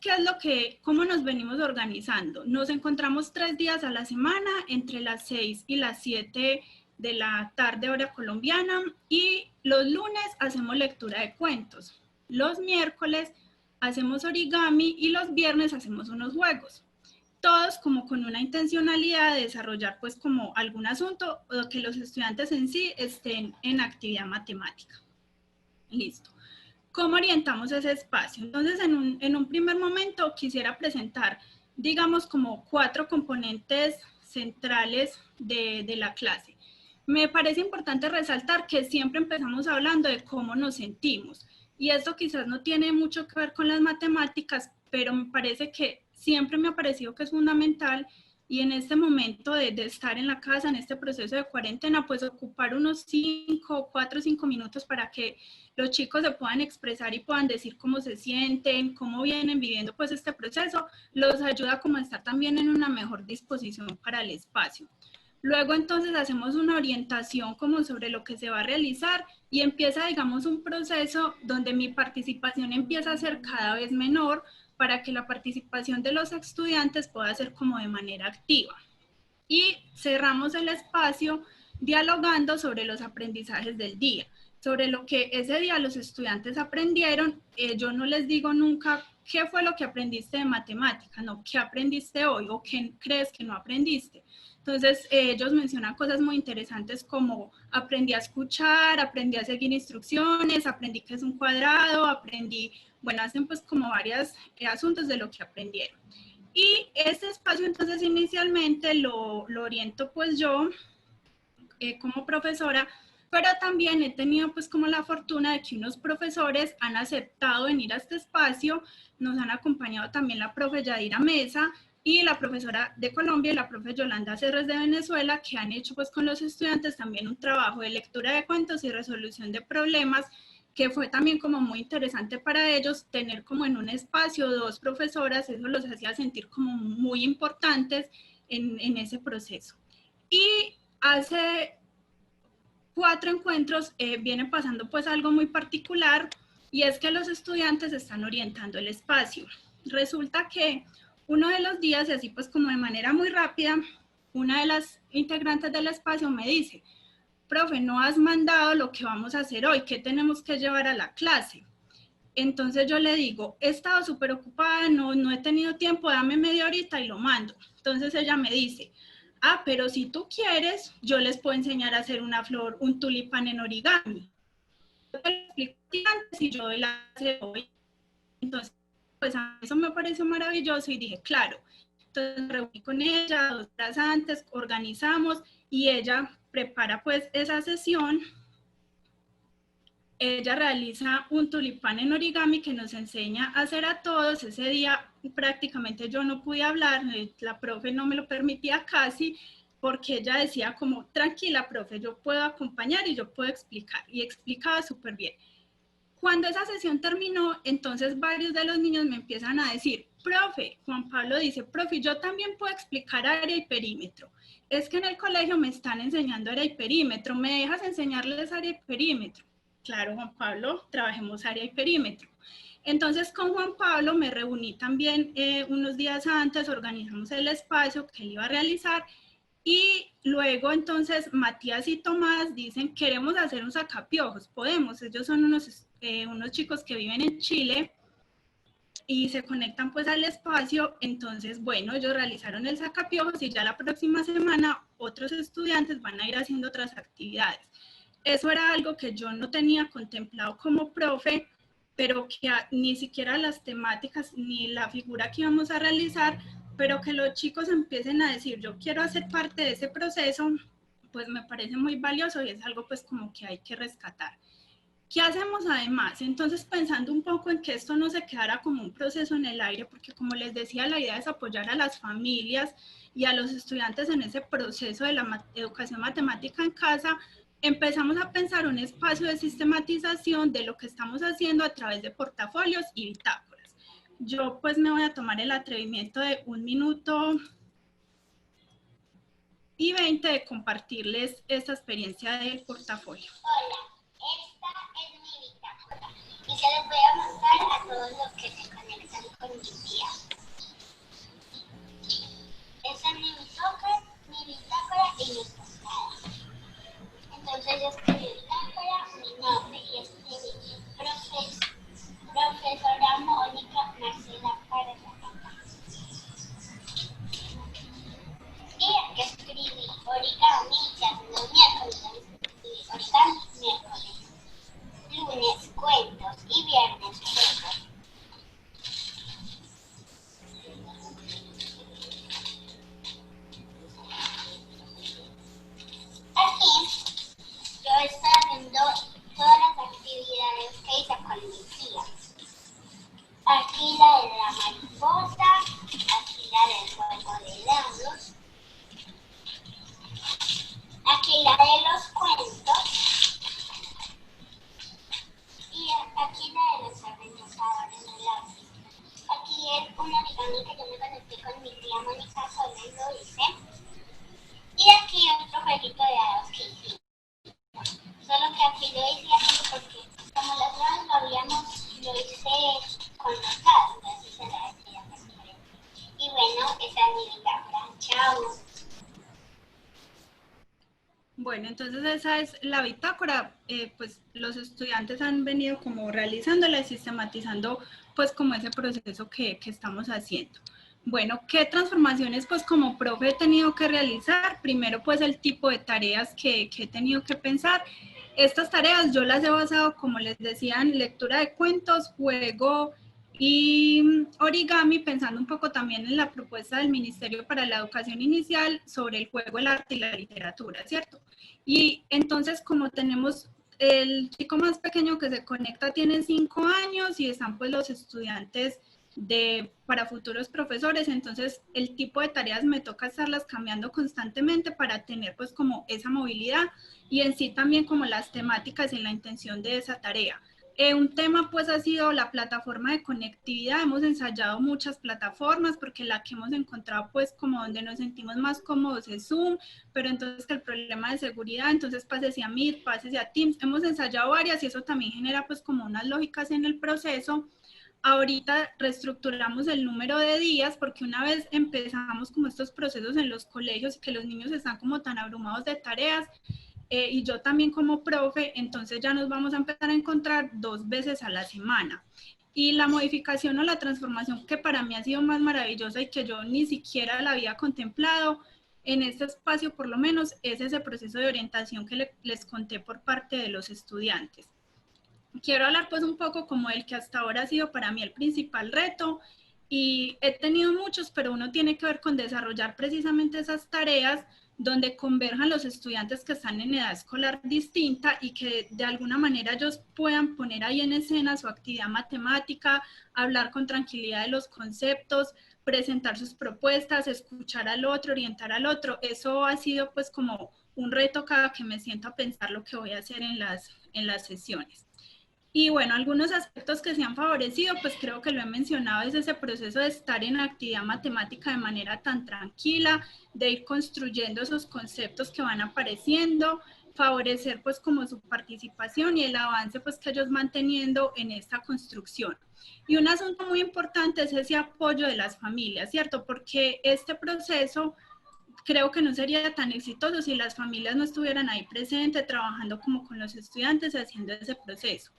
¿cómo nos venimos organizando? Nos encontramos 3 días a la semana, entre las 6 y las 7 de la tarde hora colombiana, y los lunes hacemos lectura de cuentos, los miércoles hacemos origami y los viernes hacemos unos juegos. Todos como con una intencionalidad de desarrollar pues como algún asunto o que los estudiantes en sí estén en actividad matemática. Listo. ¿Cómo orientamos ese espacio? Entonces, en un primer momento quisiera presentar, digamos, como 4 componentes centrales de la clase. Me parece importante resaltar que siempre empezamos hablando de cómo nos sentimos. Y esto quizás no tiene mucho que ver con las matemáticas, pero me parece que siempre me ha parecido que es fundamental, y en este momento de estar en la casa, en este proceso de cuarentena, pues ocupar unos 4 o 5 minutos para que los chicos se puedan expresar y puedan decir cómo se sienten, cómo vienen viviendo pues este proceso, los ayuda como a estar también en una mejor disposición para el espacio. Luego entonces hacemos una orientación como sobre lo que se va a realizar, y empieza, digamos, un proceso donde mi participación empieza a ser cada vez menor para que la participación de los estudiantes pueda ser como de manera activa. Y cerramos el espacio dialogando sobre los aprendizajes del día, sobre lo que ese día los estudiantes aprendieron. Yo no les digo nunca qué fue lo que aprendiste de matemática, no, qué aprendiste hoy o qué crees que no aprendiste. Entonces, ellos mencionan cosas muy interesantes como aprendí a escuchar, aprendí a seguir instrucciones, aprendí qué es un cuadrado, bueno, hacen pues como varios asuntos de lo que aprendieron. Y este espacio entonces inicialmente lo oriento pues yo como profesora, pero también he tenido pues como la fortuna de que unos profesores han aceptado venir a este espacio. Nos han acompañado también la profe Yadira Mesa y la profesora de Colombia y la profe Yolanda Cerres de Venezuela, que han hecho pues con los estudiantes también un trabajo de lectura de cuentos y resolución de problemas, que fue también como muy interesante para ellos tener como en un espacio 2 profesoras. Eso los hacía sentir como muy importantes en ese proceso. Y hace 4 encuentros viene pasando pues algo muy particular, y es que los estudiantes están orientando el espacio. Resulta que uno de los días, y así pues como de manera muy rápida, una de las integrantes del espacio me dice: profe, no has mandado lo que vamos a hacer hoy, ¿qué tenemos que llevar a la clase? Entonces yo le digo, he estado súper ocupada, no he tenido tiempo, dame media horita y lo mando. Entonces ella me dice: ah, pero si tú quieres, yo les puedo enseñar a hacer una flor, un tulipán en origami. Yo te lo explico antes y yo doy la clase hoy. Entonces, pues a eso me pareció maravilloso y dije, claro. Entonces me reuní con ella 2 horas antes, organizamos, y ella prepara pues esa sesión, ella realiza un tulipán en origami que nos enseña a hacer a todos. Ese día prácticamente yo no pude hablar, la profe no me lo permitía casi, porque ella decía como, tranquila, profe, yo puedo acompañar y yo puedo explicar, y explicaba súper bien. Cuando esa sesión terminó, entonces varios de los niños me empiezan a decir, profe, Juan Pablo dice, profe, yo también puedo explicar área y perímetro. Es que en el colegio me están enseñando área y perímetro, ¿me dejas enseñarles área y perímetro? Claro, Juan Pablo, trabajemos área y perímetro. Entonces con Juan Pablo me reuní también unos días antes, organizamos el espacio que él iba a realizar, y luego entonces Matías y Tomás dicen, queremos hacer un sacapiojos, podemos, ellos son unos chicos que viven en Chile y se conectan pues al espacio. Entonces bueno, ellos realizaron el sacapiojos y ya la próxima semana otros estudiantes van a ir haciendo otras actividades. Eso era algo que yo no tenía contemplado como profe, pero que ni siquiera las temáticas ni la figura que íbamos a realizar, pero que los chicos empiecen a decir, yo quiero hacer parte de ese proceso, pues me parece muy valioso y es algo pues como que hay que rescatar. ¿Qué hacemos además? Entonces, pensando un poco en que esto no se quedara como un proceso en el aire, porque como les decía, la idea es apoyar a las familias y a los estudiantes en ese proceso de la educación matemática en casa, empezamos a pensar un espacio de sistematización de lo que estamos haciendo a través de portafolios y bitácoras. Yo pues me voy a tomar el atrevimiento de 1 minuto y 20 de compartirles esta experiencia del portafolio. Hola, esta es mi bitácora y se les voy a mostrar a todos los que se conectan con mi tía. Esta es mi bitácora y mi portada. Entonces yo escribí bitácora, mi nombre y escribí profesora Mónica Marcela Párez. Y aquí escribí origami, ya los miércoles, origami miércoles, lunes cuentos y viernes juegos. Aquí yo estoy haciendo todas las actividades que hice con mi tía. Aquí la de la mariposa, aquí la del juego de dados, aquí la de los cuentos y aquí la de los organizadores en el lápiz. Aquí es un origami que yo me conecté con mi tía Mónica Sola y lo hice. Y aquí otro jueguito de dados que hice. Solo que aquí lo hice así porque como las dados lo hice con los dados, así se la decía diferente. Y bueno, esa es mi bitácora. Chao. Bueno, entonces esa es la bitácora, pues los estudiantes han venido como realizándola y sistematizando pues como ese proceso que estamos haciendo. Bueno, ¿qué transformaciones pues como profe he tenido que realizar? Primero pues el tipo de tareas que he tenido que pensar. Estas tareas yo las he basado, como les decía, en lectura de cuentos, juego y origami, pensando un poco también en la propuesta del Ministerio para la Educación Inicial sobre el juego, el arte y la literatura, ¿cierto? Y entonces como tenemos el chico más pequeño que se conecta tiene 5 años y están pues los estudiantes para futuros profesores, entonces el tipo de tareas me toca estarlas cambiando constantemente para tener pues como esa movilidad y en sí también como las temáticas y la intención de esa tarea. Un tema pues ha sido la plataforma de conectividad. Hemos ensayado muchas plataformas porque la que hemos encontrado pues como donde nos sentimos más cómodos es Zoom, pero entonces que el problema de seguridad, entonces pásese a Meet, pásese a Teams. Hemos ensayado varias y eso también genera pues como unas lógicas en el proceso. Ahorita reestructuramos el número de días porque una vez empezamos como estos procesos en los colegios y que los niños están como tan abrumados de tareas, y yo también como profe, entonces ya nos vamos a empezar a encontrar 2 veces a la semana. Y la modificación o la transformación que para mí ha sido más maravillosa y que yo ni siquiera la había contemplado en este espacio por lo menos, es ese proceso de orientación que les conté por parte de los estudiantes. Quiero hablar pues un poco como el que hasta ahora ha sido para mí el principal reto, y he tenido muchos, pero uno tiene que ver con desarrollar precisamente esas tareas donde converjan los estudiantes que están en edad escolar distinta y que de alguna manera ellos puedan poner ahí en escena su actividad matemática, hablar con tranquilidad de los conceptos, presentar sus propuestas, escuchar al otro, orientar al otro. Eso ha sido pues como un reto cada que me siento a pensar lo que voy a hacer en las sesiones. Y bueno, algunos aspectos que se han favorecido, pues creo que lo he mencionado, es ese proceso de estar en actividad matemática de manera tan tranquila, de ir construyendo esos conceptos que van apareciendo, favorecer pues como su participación y el avance pues que ellos van teniendo en esta construcción. Y un asunto muy importante es ese apoyo de las familias, ¿cierto? Porque este proceso creo que no sería tan exitoso si las familias no estuvieran ahí presentes, trabajando como con los estudiantes, haciendo ese proceso.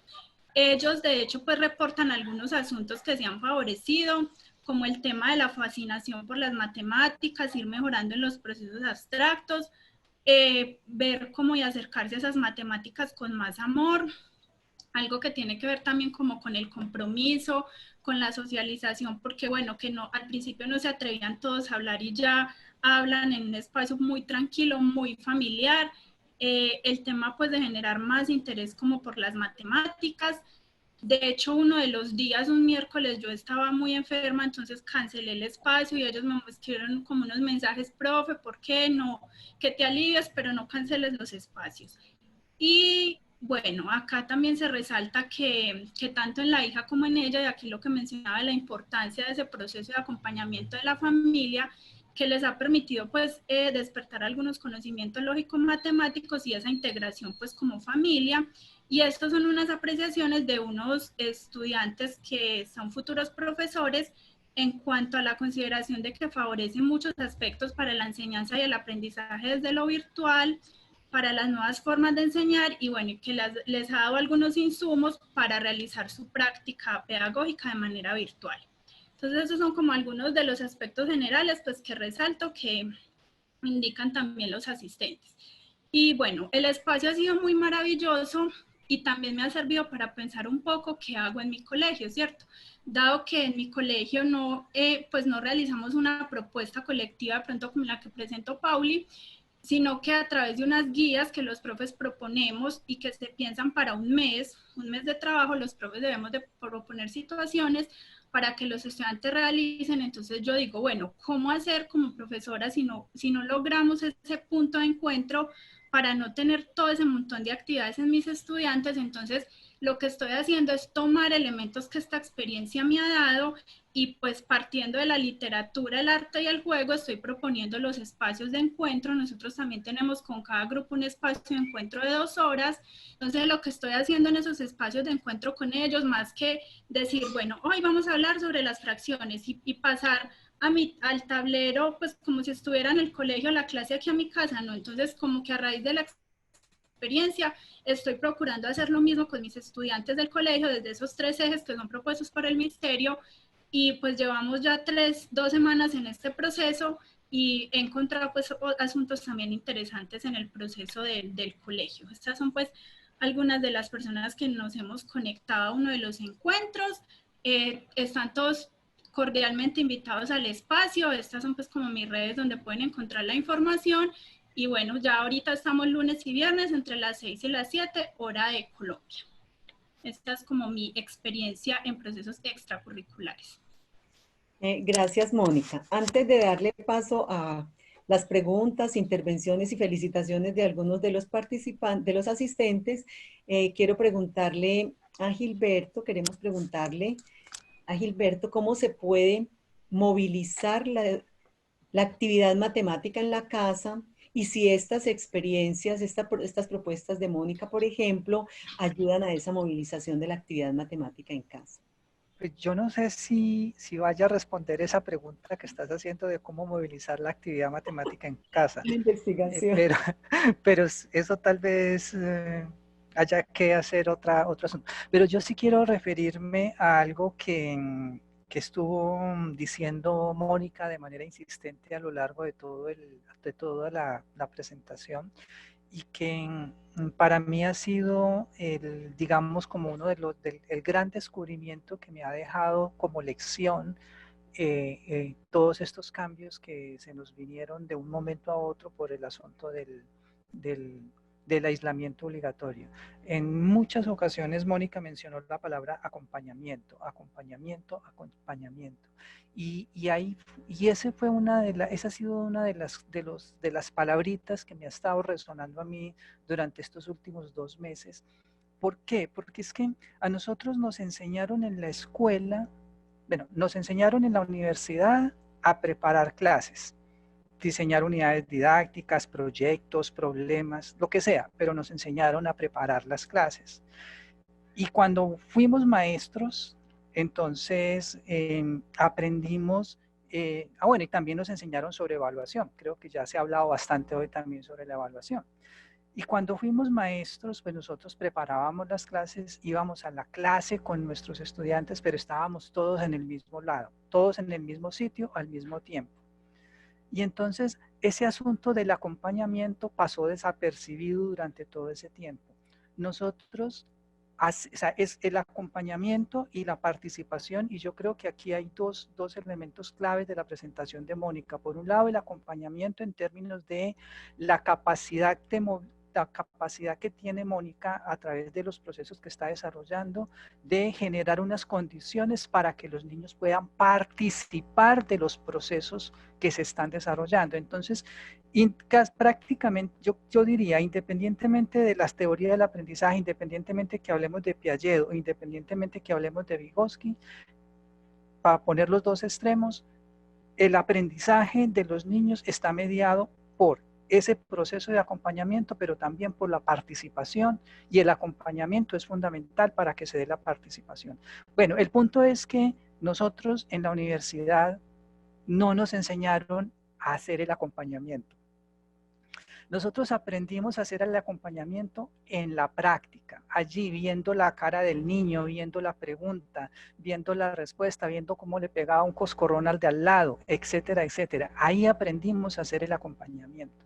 Ellos, de hecho, pues reportan algunos asuntos que se han favorecido, como el tema de la fascinación por las matemáticas, ir mejorando en los procesos abstractos, ver cómo y acercarse a esas matemáticas con más amor, algo que tiene que ver también como con el compromiso, con la socialización, porque bueno, que no, al principio no se atrevían todos a hablar y ya hablan en un espacio muy tranquilo, muy familiar. El tema pues de generar más interés como por las matemáticas. De hecho, uno de los días, un miércoles, yo estaba muy enferma, entonces cancelé el espacio y ellos me escribieron como unos mensajes, profe, ¿por qué no? Que te alivias, pero no canceles los espacios. Y bueno, acá también se resalta que tanto en la hija como en ella, y aquí lo que mencionaba, la importancia de ese proceso de acompañamiento de la familia, que les ha permitido pues despertar algunos conocimientos lógicos matemáticos y esa integración pues como familia. Y estas son unas apreciaciones de unos estudiantes que son futuros profesores en cuanto a la consideración de que favorecen muchos aspectos para la enseñanza y el aprendizaje desde lo virtual, para las nuevas formas de enseñar y bueno, que les ha dado algunos insumos para realizar su práctica pedagógica de manera virtual. Entonces, esos son como algunos de los aspectos generales pues que resalto que indican también los asistentes. Y bueno, el espacio ha sido muy maravilloso y también me ha servido para pensar un poco qué hago en mi colegio, ¿cierto? Dado que en mi colegio pues no realizamos una propuesta colectiva de pronto como la que presentó Pauli, sino que a través de unas guías que los profes proponemos y que se piensan para un mes de trabajo, los profes debemos de proponer situaciones para que los estudiantes realicen. Entonces yo digo, bueno, ¿cómo hacer como profesora si no logramos ese punto de encuentro para no tener todo ese montón de actividades en mis estudiantes? Entonces lo que estoy haciendo es tomar elementos que esta experiencia me ha dado y pues partiendo de la literatura, el arte y el juego, estoy proponiendo los espacios de encuentro. Nosotros también tenemos con cada grupo un espacio de encuentro de 2 horas. Entonces lo que estoy haciendo en esos espacios de encuentro con ellos, más que decir, bueno, hoy vamos a hablar sobre las fracciones y pasar al tablero, pues como si estuviera en el colegio, la clase aquí a mi casa, ¿no? Entonces como que a raíz de la experiencia, estoy procurando hacer lo mismo con mis estudiantes del colegio desde esos 3 ejes que son propuestos por el ministerio y pues llevamos ya 2 semanas en este proceso y he encontrado pues asuntos también interesantes en el proceso del colegio. Estas son pues algunas de las personas que nos hemos conectado a uno de los encuentros. Están todos cordialmente invitados al espacio. Estas son pues como mis redes donde pueden encontrar la información. Y bueno, ya ahorita estamos lunes y viernes entre las 6 y las 7, hora de Colombia. Esta es como mi experiencia en procesos extracurriculares. Gracias, Mónica. Antes de darle paso a las preguntas, intervenciones y felicitaciones de algunos de los participantes, de los asistentes, quiero preguntarle a Gilberto, queremos preguntarle a Gilberto cómo se puede movilizar la actividad matemática en la casa y si estas experiencias, estas propuestas de Mónica, por ejemplo, ayudan a esa movilización de la actividad matemática en casa. Pues yo no sé si vaya a responder esa pregunta que estás haciendo de cómo movilizar la actividad matemática en casa. La investigación. Pero eso tal vez haya que hacer otro asunto. Pero yo sí quiero referirme a algo que estuvo diciendo Mónica de manera insistente a lo largo de toda la presentación y que para mí ha sido digamos como uno el gran descubrimiento que me ha dejado como lección todos estos cambios que se nos vinieron de un momento a otro por el asunto del aislamiento obligatorio. En muchas ocasiones Mónica mencionó la palabra acompañamiento, acompañamiento, acompañamiento. Ese fue esa ha sido una de las palabritas que me ha estado resonando a mí durante estos últimos 2 meses. ¿Por qué? Porque es que a nosotros nos enseñaron en la escuela, bueno, nos enseñaron en la universidad a preparar clases, diseñar unidades didácticas, proyectos, problemas, lo que sea, pero nos enseñaron a preparar las clases. Y cuando fuimos maestros, entonces aprendimos, bueno, y también nos enseñaron sobre evaluación. Creo que ya se ha hablado bastante hoy también sobre la evaluación. Y cuando fuimos maestros, pues nosotros preparábamos las clases, íbamos a la clase con nuestros estudiantes, pero estábamos todos en el mismo lado, todos en el mismo sitio al mismo tiempo. Y entonces ese asunto del acompañamiento pasó desapercibido durante todo ese tiempo. Nosotros, o sea, es el acompañamiento y la participación, y yo creo que aquí hay dos elementos claves de la presentación de Mónica. Por un lado, el acompañamiento en términos de la capacidad que tiene Mónica a través de los procesos que está desarrollando, de generar unas condiciones para que los niños puedan participar de los procesos que se están desarrollando. Entonces, prácticamente, yo diría, independientemente de las teorías del aprendizaje, independientemente que hablemos de Piaget o independientemente que hablemos de Vygotsky, para poner los dos extremos, el aprendizaje de los niños está mediado por ese proceso de acompañamiento, pero también por la participación, y el acompañamiento es fundamental para que se dé la participación. Bueno, el punto es que nosotros en la universidad no nos enseñaron a hacer el acompañamiento. Nosotros aprendimos a hacer el acompañamiento en la práctica, allí viendo la cara del niño, viendo la pregunta, viendo la respuesta, viendo cómo le pegaba un coscorrón al de al lado, etcétera, etcétera. Ahí aprendimos a hacer el acompañamiento.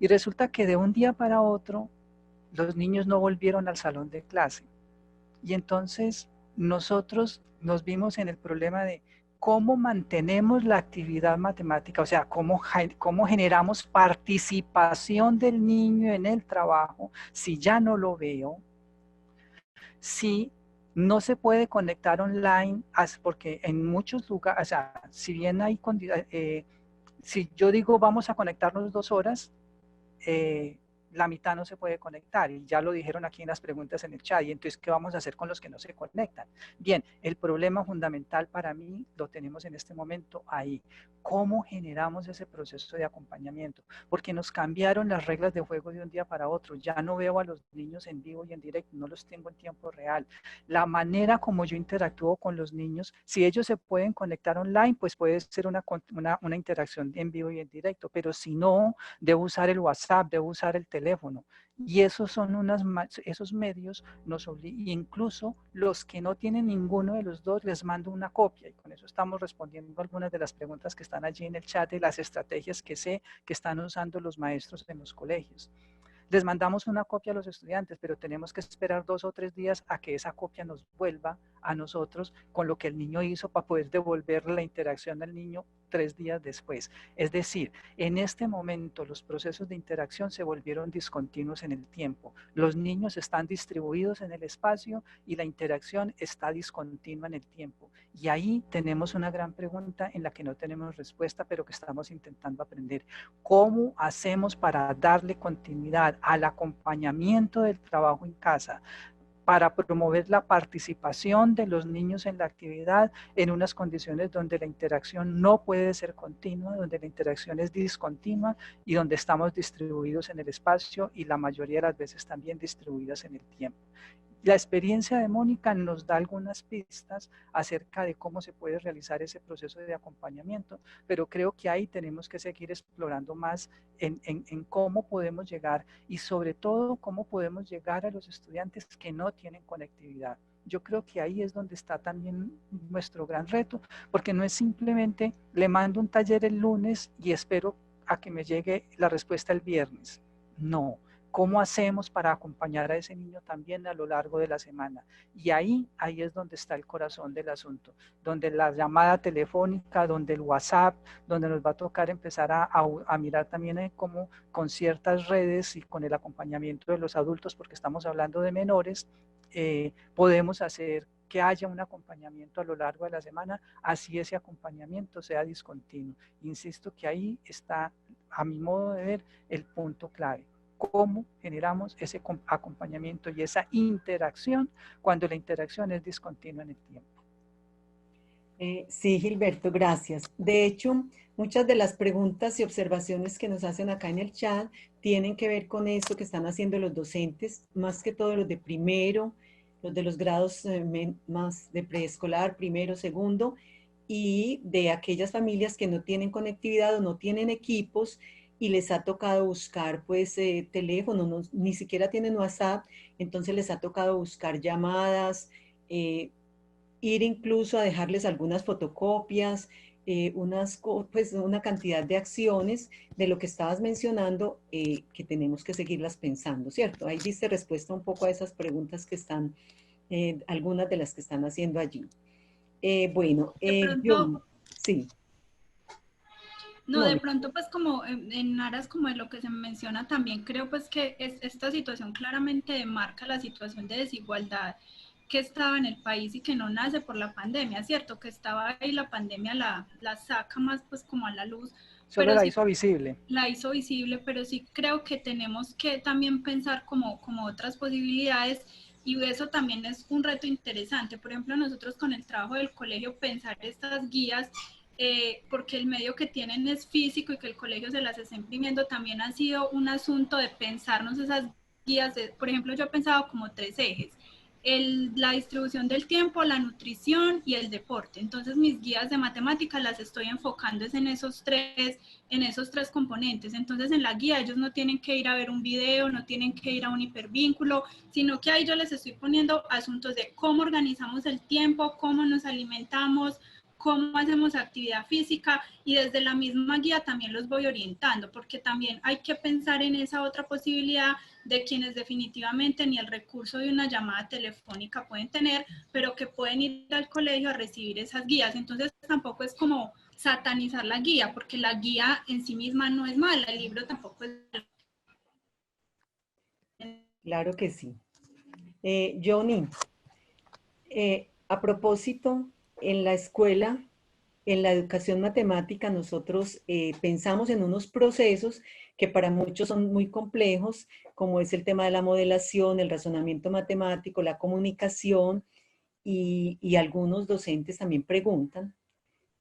Y resulta que de un día para otro, los niños no volvieron al salón de clase. Y entonces nosotros nos vimos en el problema de cómo mantenemos la actividad matemática, o sea, cómo generamos participación del niño en el trabajo si ya no lo veo, si no se puede conectar online, porque en muchos lugares, o sea, si bien hay, si yo digo vamos a conectarnos 2 horas, la mitad no se puede conectar, y ya lo dijeron aquí en las preguntas en el chat. Y entonces, ¿qué vamos a hacer con los que no se conectan? Bien, el problema fundamental para mí lo tenemos en este momento ahí. ¿Cómo generamos ese proceso de acompañamiento? Porque nos cambiaron las reglas de juego de un día para otro. Ya no veo a los niños en vivo y en directo, no los tengo en tiempo real. La manera como yo interactúo con los niños, si ellos se pueden conectar online, pues puede ser una interacción en vivo y en directo, pero si no, debo usar el WhatsApp, debo usar el teléfono. Y esos son esos medios nos obligan, incluso los que no tienen ninguno de los dos, les mando una copia. Y con eso estamos respondiendo algunas de las preguntas que están allí en el chat de las estrategias que sé que están usando los maestros en los colegios. Les mandamos una copia a los estudiantes, pero tenemos que esperar 2 o 3 días a que esa copia nos vuelva a nosotros con lo que el niño hizo para poder devolverle la interacción al niño 3 días después. Es decir, en este momento los procesos de interacción se volvieron discontinuos en el tiempo. Los niños están distribuidos en el espacio y la interacción está discontinua en el tiempo. Y ahí tenemos una gran pregunta en la que no tenemos respuesta, pero que estamos intentando aprender. ¿Cómo hacemos para darle continuidad al acompañamiento del trabajo en casa, para promover la participación de los niños en la actividad en unas condiciones donde la interacción no puede ser continua, donde la interacción es discontinua y donde estamos distribuidos en el espacio y la mayoría de las veces también distribuidas en el tiempo? La experiencia de Mónica nos da algunas pistas acerca de cómo se puede realizar ese proceso de acompañamiento, pero creo que ahí tenemos que seguir explorando más en cómo podemos llegar y sobre todo cómo podemos llegar a los estudiantes que no tienen conectividad. Yo creo que ahí es donde está también nuestro gran reto, porque no es simplemente le mando un taller el lunes y espero a que me llegue la respuesta el viernes. No. ¿Cómo hacemos para acompañar a ese niño también a lo largo de la semana? Y ahí es donde está el corazón del asunto, donde la llamada telefónica, donde el WhatsApp, donde nos va a tocar empezar a mirar también cómo con ciertas redes y con el acompañamiento de los adultos, porque estamos hablando de menores, podemos hacer que haya un acompañamiento a lo largo de la semana, así ese acompañamiento sea discontinuo. Insisto que ahí está, a mi modo de ver, el punto clave. Cómo generamos ese acompañamiento y esa interacción cuando la interacción es discontinua en el tiempo. Sí, Gilberto, gracias. De hecho, muchas de las preguntas y observaciones que nos hacen acá en el chat tienen que ver con esto que están haciendo los docentes, más que todo los de primero, los de los grados más de preescolar, primero, segundo, y de aquellas familias que no tienen conectividad o no tienen equipos y les ha tocado buscar pues teléfono, ni siquiera tienen WhatsApp, entonces les ha tocado buscar llamadas, ir incluso a dejarles algunas fotocopias, pues una cantidad de acciones de lo que estabas mencionando que tenemos que seguirlas pensando, ¿cierto? Ahí diste respuesta un poco a esas preguntas que están, algunas de las que están haciendo allí. Bueno, yo, sí. No, de pronto pues como en aras como de lo que se menciona también, creo pues que esta situación claramente demarca la situación de desigualdad que estaba en el país y que no nace por la pandemia, ¿cierto? Que estaba ahí la pandemia, la saca más pues como a la luz. Solo la hizo visible. La hizo visible, pero sí creo que tenemos que también pensar como otras posibilidades y eso también es un reto interesante. Por ejemplo, nosotros con el trabajo del colegio pensar estas guías porque el medio que tienen es físico y que el colegio se las está imprimiendo, también ha sido un asunto de pensarnos esas guías. Por ejemplo, yo he pensado como 3 ejes. La distribución del tiempo, la nutrición y el deporte. Entonces mis guías de matemáticas las estoy enfocando en esos tres componentes. Entonces en la guía ellos no tienen que ir a ver un video, no tienen que ir a un hipervínculo, sino que ahí yo les estoy poniendo asuntos de cómo organizamos el tiempo, cómo nos alimentamos, cómo hacemos actividad física y desde la misma guía también los voy orientando, porque también hay que pensar en esa otra posibilidad de quienes definitivamente ni el recurso de una llamada telefónica pueden tener, pero que pueden ir al colegio a recibir esas guías. Entonces tampoco es como satanizar la guía, porque la guía en sí misma no es mala, el libro tampoco es... Claro que sí. Johnny, a propósito, en la escuela, en la educación matemática, nosotros pensamos en unos procesos que para muchos son muy complejos, como es el tema de la modelación, el razonamiento matemático, la comunicación, y algunos docentes también preguntan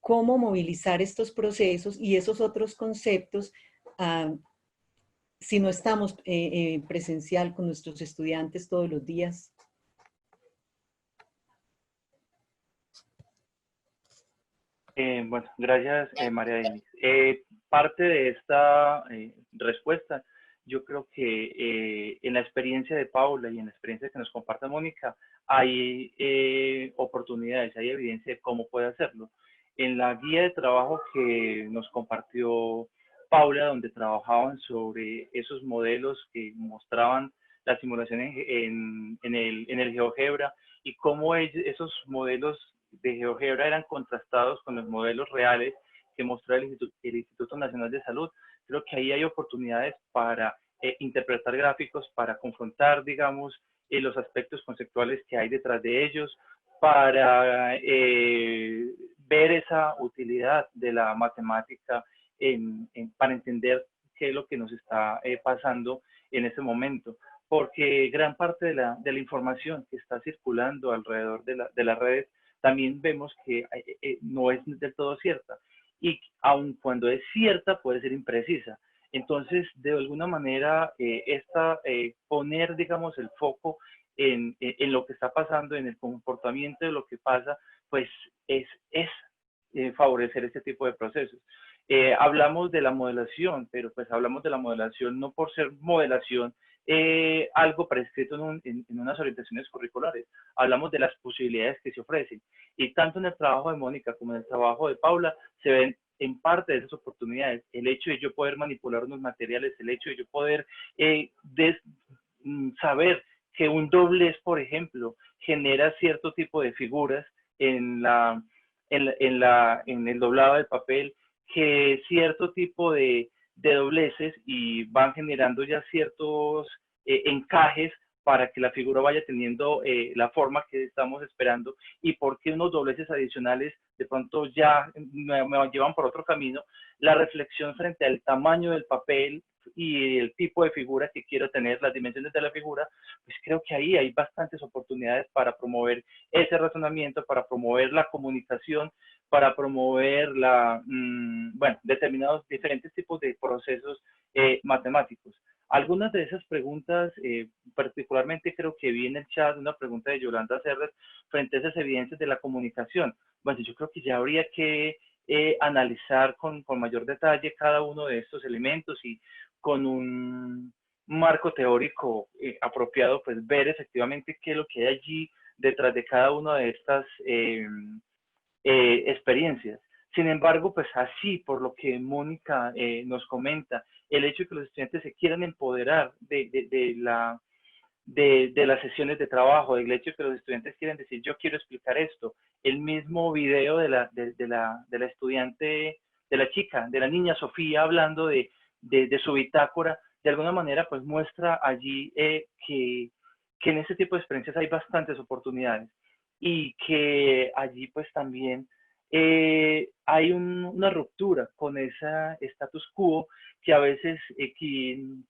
cómo movilizar estos procesos y esos otros conceptos si no estamos presencial con nuestros estudiantes todos los días. Bueno, gracias María Denis. Parte de esta respuesta, yo creo que en la experiencia de Paula y en la experiencia que nos comparte Mónica, hay oportunidades, hay evidencia de cómo puede hacerlo. En la guía de trabajo que nos compartió Paula, donde trabajaban sobre esos modelos que mostraban la simulación en el GeoGebra y cómo esos modelos de GeoGebra eran contrastados con los modelos reales que mostró el Instituto Nacional de Salud. Creo que ahí hay oportunidades para interpretar gráficos, para confrontar, digamos, los aspectos conceptuales que hay detrás de ellos, para ver esa utilidad de la matemática para entender qué es lo que nos está pasando en ese momento. Porque gran parte de la información que está circulando alrededor de las redes también vemos que no es del todo cierta y aun cuando es cierta puede ser imprecisa. Entonces, de alguna manera, poner, digamos, el foco en lo que está pasando, en el comportamiento de lo que pasa, pues es favorecer este tipo de procesos. Hablamos de la modelación, pero pues hablamos de la modelación no por ser modelación algo prescrito en unas orientaciones curriculares. Hablamos de las posibilidades que se ofrecen. Y tanto en el trabajo de Mónica como en el trabajo de Paula se ven en parte de esas oportunidades. El hecho de yo poder manipular unos materiales, el hecho de yo poder saber que un doblez, por ejemplo, genera cierto tipo de figuras en el doblado del papel, que cierto tipo de dobleces y van generando ya ciertos encajes para que la figura vaya teniendo la forma que estamos esperando, y porque unos dobleces adicionales de pronto ya me llevan por otro camino. La reflexión frente al tamaño del papel y el tipo de figura que quiero tener, las dimensiones de la figura, pues creo que ahí hay bastantes oportunidades para promover ese razonamiento, para promover la comunicación, para promover bueno, determinados diferentes tipos de procesos matemáticos. Algunas de esas preguntas, particularmente creo que vi en el chat una pregunta de Yolanda Cerdas frente a esas evidencias de la comunicación. Bueno, yo creo que ya habría que analizar con mayor detalle cada uno de estos elementos y con un marco teórico apropiado, pues ver efectivamente qué es lo que hay allí detrás de cada una de estas experiencias. Sin embargo, pues así, por lo que Mónica nos comenta, el hecho de que los estudiantes se quieran empoderar de las sesiones de trabajo, el hecho de que los estudiantes quieran decir, yo quiero explicar esto, el mismo video de la estudiante, de la chica, de la niña Sofía, hablando de su bitácora, de alguna manera pues muestra allí que en este tipo de experiencias hay bastantes oportunidades, y que allí pues también hay una ruptura con ese status quo que a veces,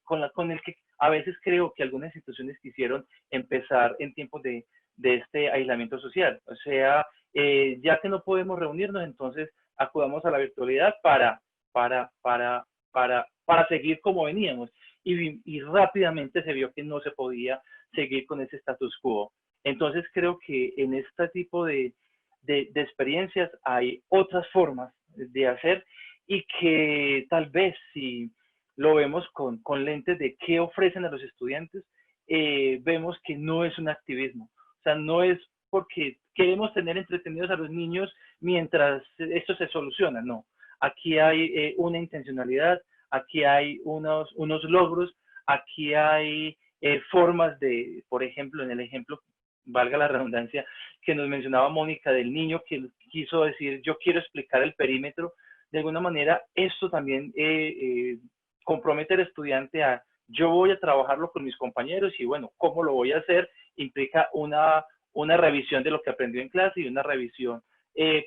con el que a veces creo que algunas instituciones quisieron empezar en tiempos de este aislamiento social. O sea, ya que no podemos reunirnos, entonces acudamos a la virtualidad para seguir como veníamos. Y rápidamente se vio que no se podía seguir con ese status quo. Entonces creo que en este tipo de experiencias hay otras formas de hacer, y que tal vez si lo vemos con lentes de qué ofrecen a los estudiantes, vemos que no es un activismo. O sea, no es porque queremos tener entretenidos a los niños mientras esto se soluciona, no. Aquí hay una intencionalidad, aquí hay unos logros, aquí hay formas de, por ejemplo, en el ejemplo, valga la redundancia, que nos mencionaba Mónica, del niño que quiso decir, yo quiero explicar el perímetro. De alguna manera, esto también compromete al estudiante a, yo voy a trabajarlo con mis compañeros, y bueno, ¿cómo lo voy a hacer? Implica una revisión de lo que aprendió en clase y una revisión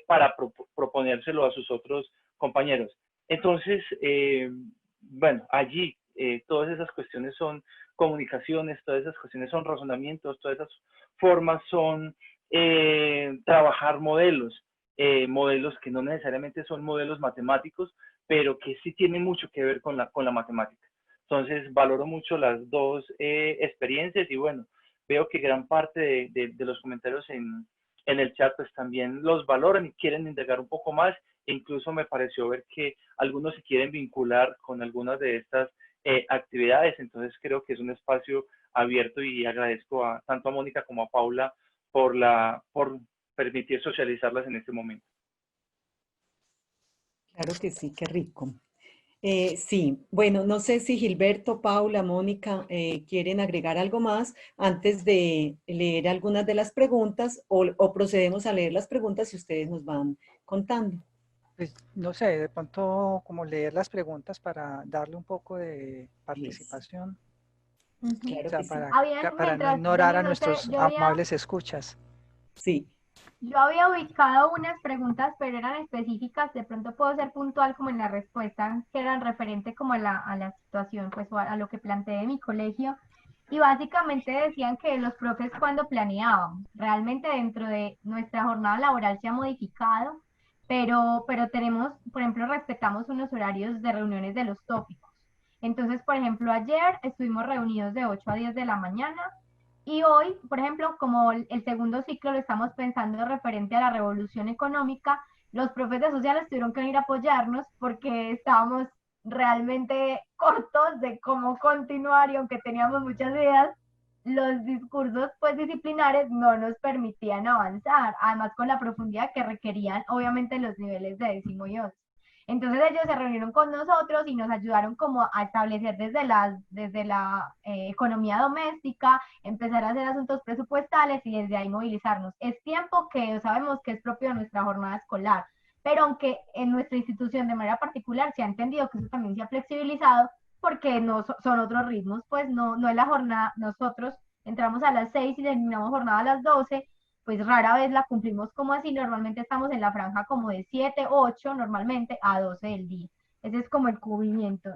para proponérselo a sus otros compañeros. Entonces, bueno, allí todas esas cuestiones son comunicaciones, todas esas cuestiones son razonamientos, todas esas formas son trabajar modelos, modelos que no necesariamente son modelos matemáticos, pero que sí tienen mucho que ver con la matemática. Entonces, valoro mucho las dos experiencias, y bueno, veo que gran parte de los comentarios en el chat pues también los valoran y quieren indagar un poco más, e incluso me pareció ver que algunos se quieren vincular con algunas de estas actividades. Entonces creo que es un espacio abierto, y agradezco tanto a Mónica como a Paula por permitir socializarlas en este momento. Claro que sí, qué rico. Sí, bueno, no sé si Gilberto, Paula, Mónica quieren agregar algo más antes de leer algunas de las preguntas, o procedemos a leer las preguntas y ustedes nos van contando. Pues no sé, de pronto como leer las preguntas para darle un poco de participación. Claro O sea, que sí. para no ignorar a nuestros amables escuchas. Sí. Yo había ubicado unas preguntas, pero eran específicas. De pronto puedo ser puntual como en la respuesta, que eran referente como a la situación, pues o a lo que planteé en mi colegio. Y básicamente decían que los profes cuando planeaban, realmente dentro de nuestra jornada laboral se ha modificado, pero tenemos, por ejemplo, respetamos unos horarios de reuniones de los tópicos. Entonces, por ejemplo, ayer estuvimos reunidos de 8 a 10 de la mañana. Y hoy, por ejemplo, como el segundo ciclo lo estamos pensando referente a la revolución económica, los profes de sociales tuvieron que venir a apoyarnos porque estábamos realmente cortos de cómo continuar, y aunque teníamos muchas ideas, los discursos pues disciplinares no nos permitían avanzar, además con la profundidad que requerían obviamente los niveles de 10º y 11º. Entonces ellos se reunieron con nosotros y nos ayudaron como a establecer desde la economía doméstica, empezar a hacer asuntos presupuestales y desde ahí movilizarnos. Es tiempo que sabemos que es propio de nuestra jornada escolar, pero aunque en nuestra institución de manera particular se ha entendido que eso también se ha flexibilizado, porque no son otros ritmos, pues no es la jornada, nosotros entramos a las 6 y terminamos jornada a las 12, pues rara vez la cumplimos como así, normalmente estamos en la franja como de 7, 8, normalmente a 12 del día. Ese es como el cubrimiento.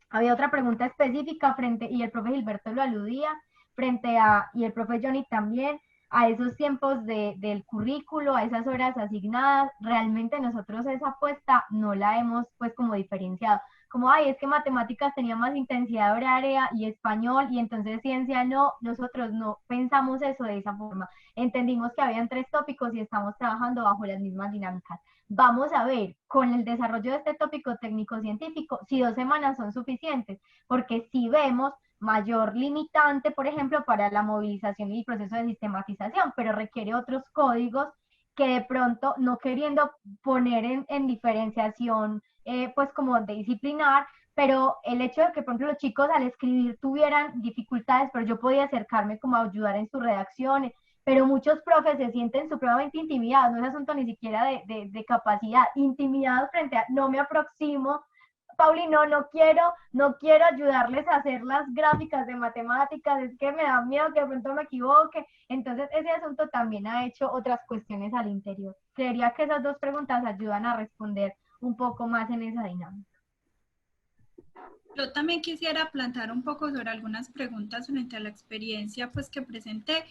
Había otra pregunta específica frente, y el profe Gilberto lo aludía, frente a, y el profe Johnny también, a esos tiempos del currículo, a esas horas asignadas, realmente nosotros esa apuesta no la hemos pues como diferenciado. Como, ay, es que matemáticas tenía más intensidad horaria y español, y entonces ciencia no, nosotros no pensamos eso de esa forma. Entendimos que habían 3 tópicos y estamos trabajando bajo las mismas dinámicas. Vamos a ver, con el desarrollo de este tópico técnico-científico, si 2 semanas son suficientes, porque si vemos mayor limitante, por ejemplo, para la movilización y el proceso de sistematización, pero requiere otros códigos que de pronto, no queriendo poner en diferenciación, pues como de disciplinar, pero el hecho de que, por ejemplo, los chicos al escribir tuvieran dificultades, pero yo podía acercarme como a ayudar en su redacción, pero muchos profes se sienten supremamente intimidados, no es asunto ni siquiera de capacidad, intimidados frente a, no me aproximo, Pauli, no quiero ayudarles a hacer las gráficas de matemáticas, es que me da miedo que de pronto me equivoque. Entonces, ese asunto también ha hecho otras cuestiones al interior. Creería que esas 2 preguntas ayudan a responder un poco más en esa dinámica. Yo también quisiera plantear un poco sobre algunas preguntas frente a la experiencia pues, que presenté.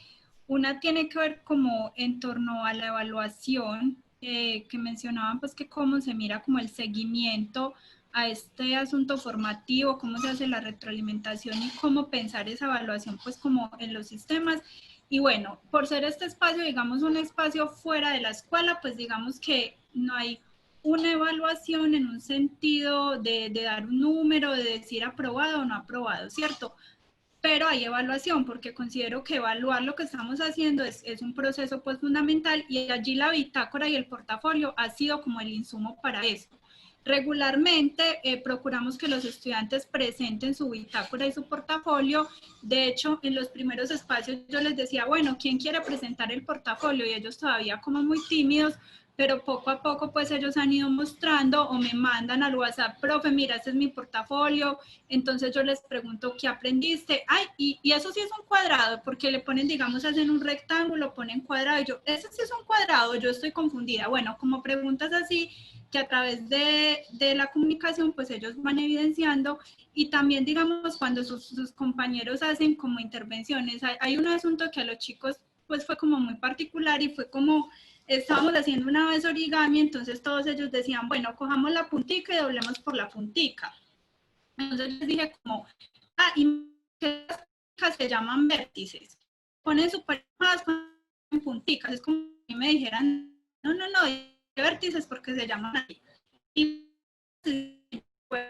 Una tiene que ver como en torno a la evaluación, que mencionaban pues que cómo se mira como el seguimiento a este asunto formativo, cómo se hace la retroalimentación y cómo pensar esa evaluación pues como en los sistemas. Y bueno, por ser este espacio, digamos, un espacio fuera de la escuela, pues digamos que no hay una evaluación en un sentido de dar un número, de decir aprobado o no aprobado, ¿cierto? Pero hay evaluación porque considero que evaluar lo que estamos haciendo es un proceso pues fundamental y allí la bitácora y el portafolio ha sido como el insumo para esto. Regularmente procuramos que los estudiantes presenten su bitácora y su portafolio. De hecho, en los primeros espacios yo les decía, bueno, ¿quién quiere presentar el portafolio? Y ellos todavía como muy tímidos, pero poco a poco pues ellos han ido mostrando o me mandan al WhatsApp, profe, mira, este es mi portafolio. Entonces yo les pregunto, ¿qué aprendiste? Ay, y eso sí es un cuadrado, porque le ponen, digamos, hacen un rectángulo, ponen cuadrado, y yo, ese sí es un cuadrado, yo estoy confundida. Bueno, como preguntas así, que a través de la comunicación, pues ellos van evidenciando, y también, digamos, cuando sus compañeros hacen como intervenciones, hay un asunto que a los chicos, pues fue como muy particular, y fue como, estábamos haciendo una vez origami, entonces todos ellos decían, bueno, cojamos la puntica y doblemos por la puntica. Entonces les dije como, y que se llaman vértices. Ponen super más con punticas. Es como si me dijeran, no, vértices porque se llaman así. Y pues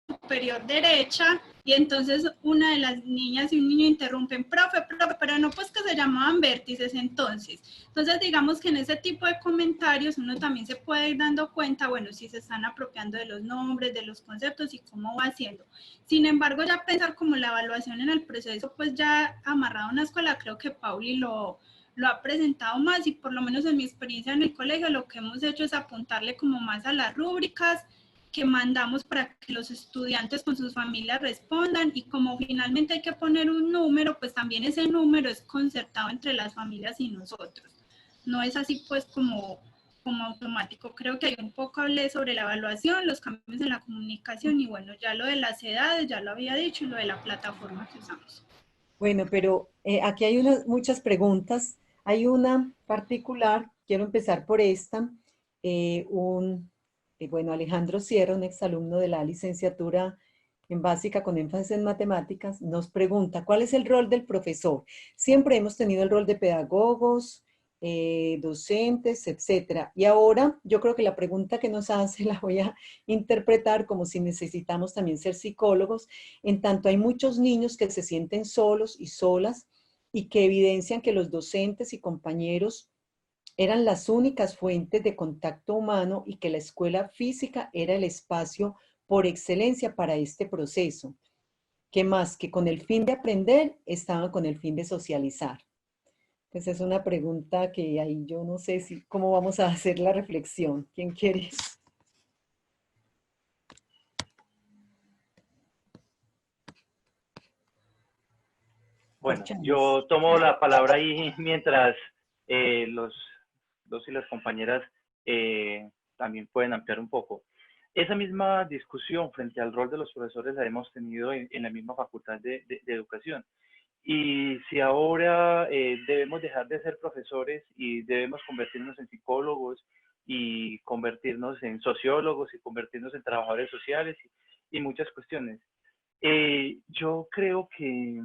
superior derecha, y entonces una de las niñas y un niño interrumpen, profe, pero no pues que se llamaban vértices entonces. Entonces digamos que en ese tipo de comentarios uno también se puede ir dando cuenta, bueno, si se están apropiando de los nombres, de los conceptos y cómo va haciendo. Sin embargo, ya pensar como la evaluación en el proceso, pues ya amarrado a una escuela, creo que Pauli lo ha presentado más, y por lo menos en mi experiencia en el colegio lo que hemos hecho es apuntarle como más a las rúbricas que mandamos para que los estudiantes con sus familias respondan, y como finalmente hay que poner un número, pues también ese número es concertado entre las familias y nosotros. No es así pues como automático. Creo que hay un poco hablé sobre la evaluación, los cambios en la comunicación, y bueno, ya lo de las edades, ya lo había dicho, y lo de la plataforma que usamos. Bueno, pero aquí hay muchas preguntas. Hay una particular, quiero empezar por esta. Bueno, Alejandro Sierra, un exalumno de la licenciatura en básica con énfasis en matemáticas, nos pregunta, ¿cuál es el rol del profesor? Siempre hemos tenido el rol de pedagogos, docentes, etcétera. Y ahora yo creo que la pregunta que nos hace la voy a interpretar como si necesitamos también ser psicólogos, en tanto hay muchos niños que se sienten solos y solas y que evidencian que los docentes y compañeros eran las únicas fuentes de contacto humano y que la escuela física era el espacio por excelencia para este proceso, que más que con el fin de aprender, estaban con el fin de socializar. Pues es una pregunta que ahí yo no sé cómo vamos a hacer la reflexión. ¿Quién quiere? Bueno, yo tomo la palabra ahí mientras los y las compañeras también pueden ampliar un poco. Esa misma discusión frente al rol de los profesores la hemos tenido en la misma facultad de educación. Y si ahora debemos dejar de ser profesores y debemos convertirnos en psicólogos y convertirnos en sociólogos y convertirnos en trabajadores sociales y muchas cuestiones. Yo creo que,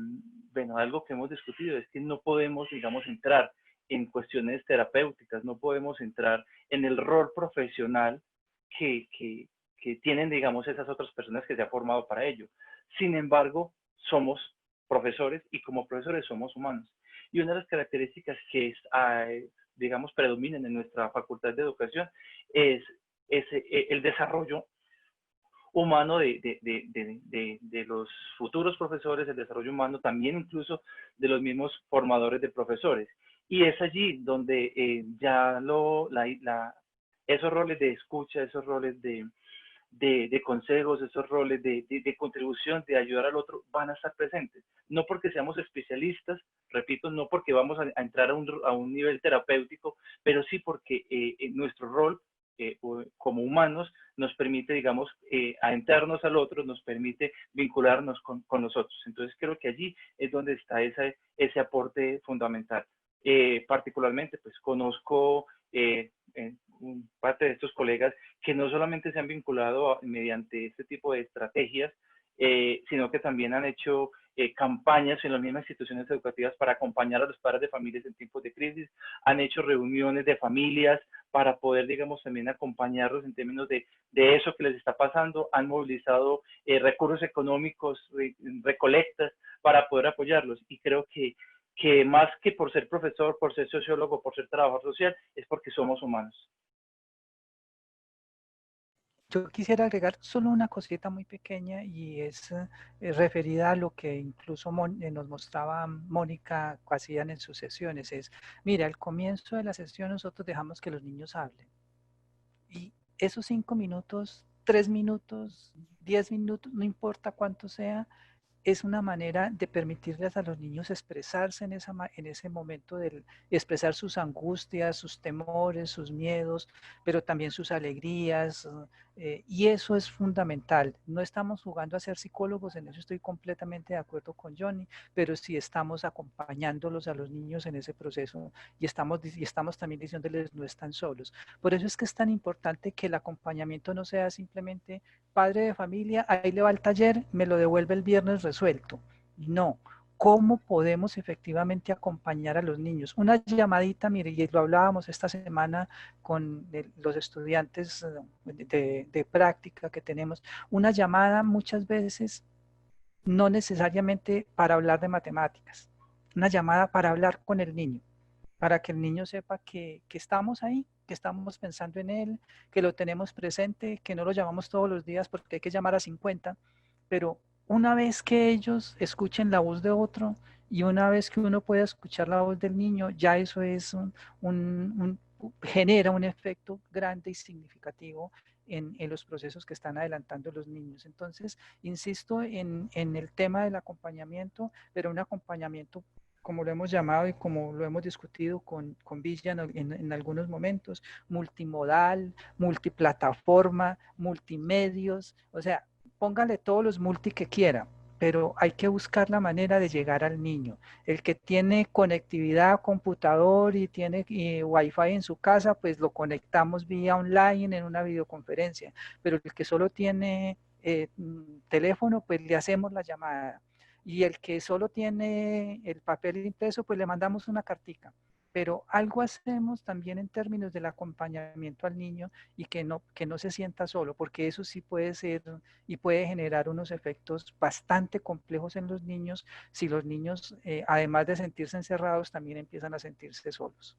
bueno, algo que hemos discutido es que no podemos, digamos, entrar en cuestiones terapéuticas, no podemos entrar en el rol profesional que tienen, digamos, esas otras personas que se han formado para ello. Sin embargo, somos profesores y como profesores somos humanos. Y una de las características que, digamos, predominan en nuestra facultad de educación es el desarrollo humano de los futuros profesores, el desarrollo humano también incluso de los mismos formadores de profesores. Y es allí donde ya esos roles de escucha, esos roles de consejos, esos roles de contribución, de ayudar al otro, van a estar presentes. No porque seamos especialistas, repito, no porque vamos a entrar a un nivel terapéutico, pero sí porque nuestro rol como humanos nos permite, digamos, adentrarnos al otro, nos permite vincularnos con nosotros. Entonces creo que allí es donde está ese aporte fundamental. Particularmente, pues conozco parte de estos colegas que no solamente se han vinculado mediante este tipo de estrategias, sino que también han hecho campañas en las mismas instituciones educativas para acompañar a los padres de familias en tiempos de crisis, han hecho reuniones de familias para poder, digamos, también acompañarlos en términos de eso que les está pasando, han movilizado recursos económicos, recolectas para poder apoyarlos. Y creo que más que por ser profesor, por ser sociólogo, por ser trabajador social, es porque somos humanos. Yo quisiera agregar solo una cosita muy pequeña y es referida a lo que incluso nos mostraba Mónica hacían en sus sesiones. Es, mira, al comienzo de la sesión nosotros dejamos que los niños hablen. Y esos 5 minutos, 3 minutos, 10 minutos, no importa cuánto sea, es una manera de permitirles a los niños expresarse en ese momento, expresar sus angustias, sus temores, sus miedos, pero también sus alegrías, y eso es fundamental. No estamos jugando a ser psicólogos, en eso estoy completamente de acuerdo con Johnny, pero sí estamos acompañándolos a los niños en ese proceso y estamos también diciéndoles no están solos. Por eso es que es tan importante que el acompañamiento no sea simplemente padre de familia, ahí le va el taller, me lo devuelve el viernes resuelto. No, ¿cómo podemos efectivamente acompañar a los niños? Una llamadita, mire, y lo hablábamos esta semana con los estudiantes de práctica que tenemos, una llamada muchas veces no necesariamente para hablar de matemáticas, una llamada para hablar con el niño, para que el niño sepa que estamos ahí, que estamos pensando en él, que lo tenemos presente, que no lo llamamos todos los días porque hay que llamar a 50, pero una vez que ellos escuchen la voz de otro y una vez que uno pueda escuchar la voz del niño, ya eso es genera un efecto grande y significativo en los procesos que están adelantando los niños. Entonces, insisto en el tema del acompañamiento, pero un acompañamiento como lo hemos llamado y como lo hemos discutido con Villa en algunos momentos, multimodal, multiplataforma, multimedios, o sea, póngale todos los multi que quiera, pero hay que buscar la manera de llegar al niño. El que tiene conectividad a computador y tiene Wi-Fi en su casa, pues lo conectamos vía online en una videoconferencia, pero el que solo tiene teléfono, pues le hacemos la llamada. Y el que solo tiene el papel impreso, pues le mandamos una cartica. Pero algo hacemos también en términos del acompañamiento al niño y que no se sienta solo, porque eso sí puede ser y puede generar unos efectos bastante complejos en los niños si los niños, además de sentirse encerrados, también empiezan a sentirse solos.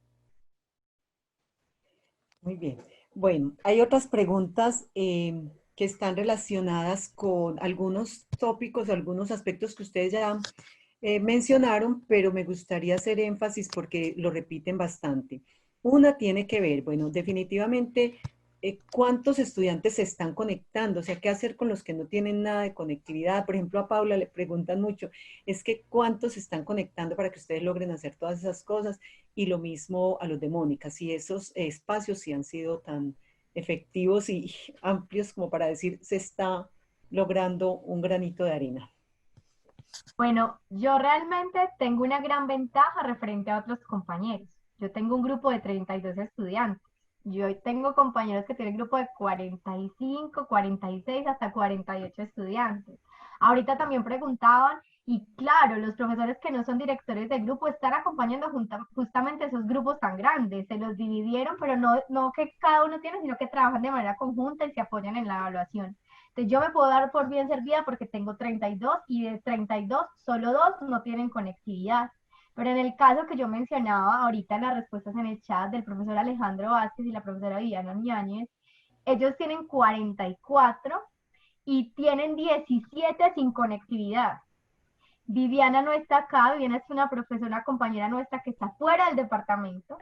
Muy bien. Bueno, hay otras preguntas que están relacionadas con algunos tópicos, algunos aspectos que ustedes ya mencionaron, pero me gustaría hacer énfasis porque lo repiten bastante. Una tiene que ver, bueno, definitivamente, ¿cuántos estudiantes se están conectando? O sea, ¿qué hacer con los que no tienen nada de conectividad? Por ejemplo, a Paula le preguntan mucho, es que ¿cuántos se están conectando para que ustedes logren hacer todas esas cosas? Y lo mismo a los de Mónica, si esos espacios sí han sido tan efectivos y amplios como para decir se está logrando un granito de arena. Bueno, yo realmente tengo una gran ventaja referente a otros compañeros. Yo tengo un grupo de 32 estudiantes. Yo tengo compañeros que tienen grupo de 45, 46, hasta 48 estudiantes. Ahorita también preguntaban, y claro, los profesores que no son directores de grupo están acompañando justamente esos grupos tan grandes. Se los dividieron, pero no que cada uno tiene, sino que trabajan de manera conjunta y se apoyan en la evaluación. Entonces yo me puedo dar por bien servida porque tengo 32 y de 32 solo 2 no tienen conectividad. Pero en el caso que yo mencionaba ahorita en las respuestas en el chat del profesor Alejandro Vázquez y la profesora Viviana Ñáñez, ellos tienen 44 y tienen 17 sin conectividad. Viviana no está acá, Viviana es una profesora compañera nuestra que está fuera del departamento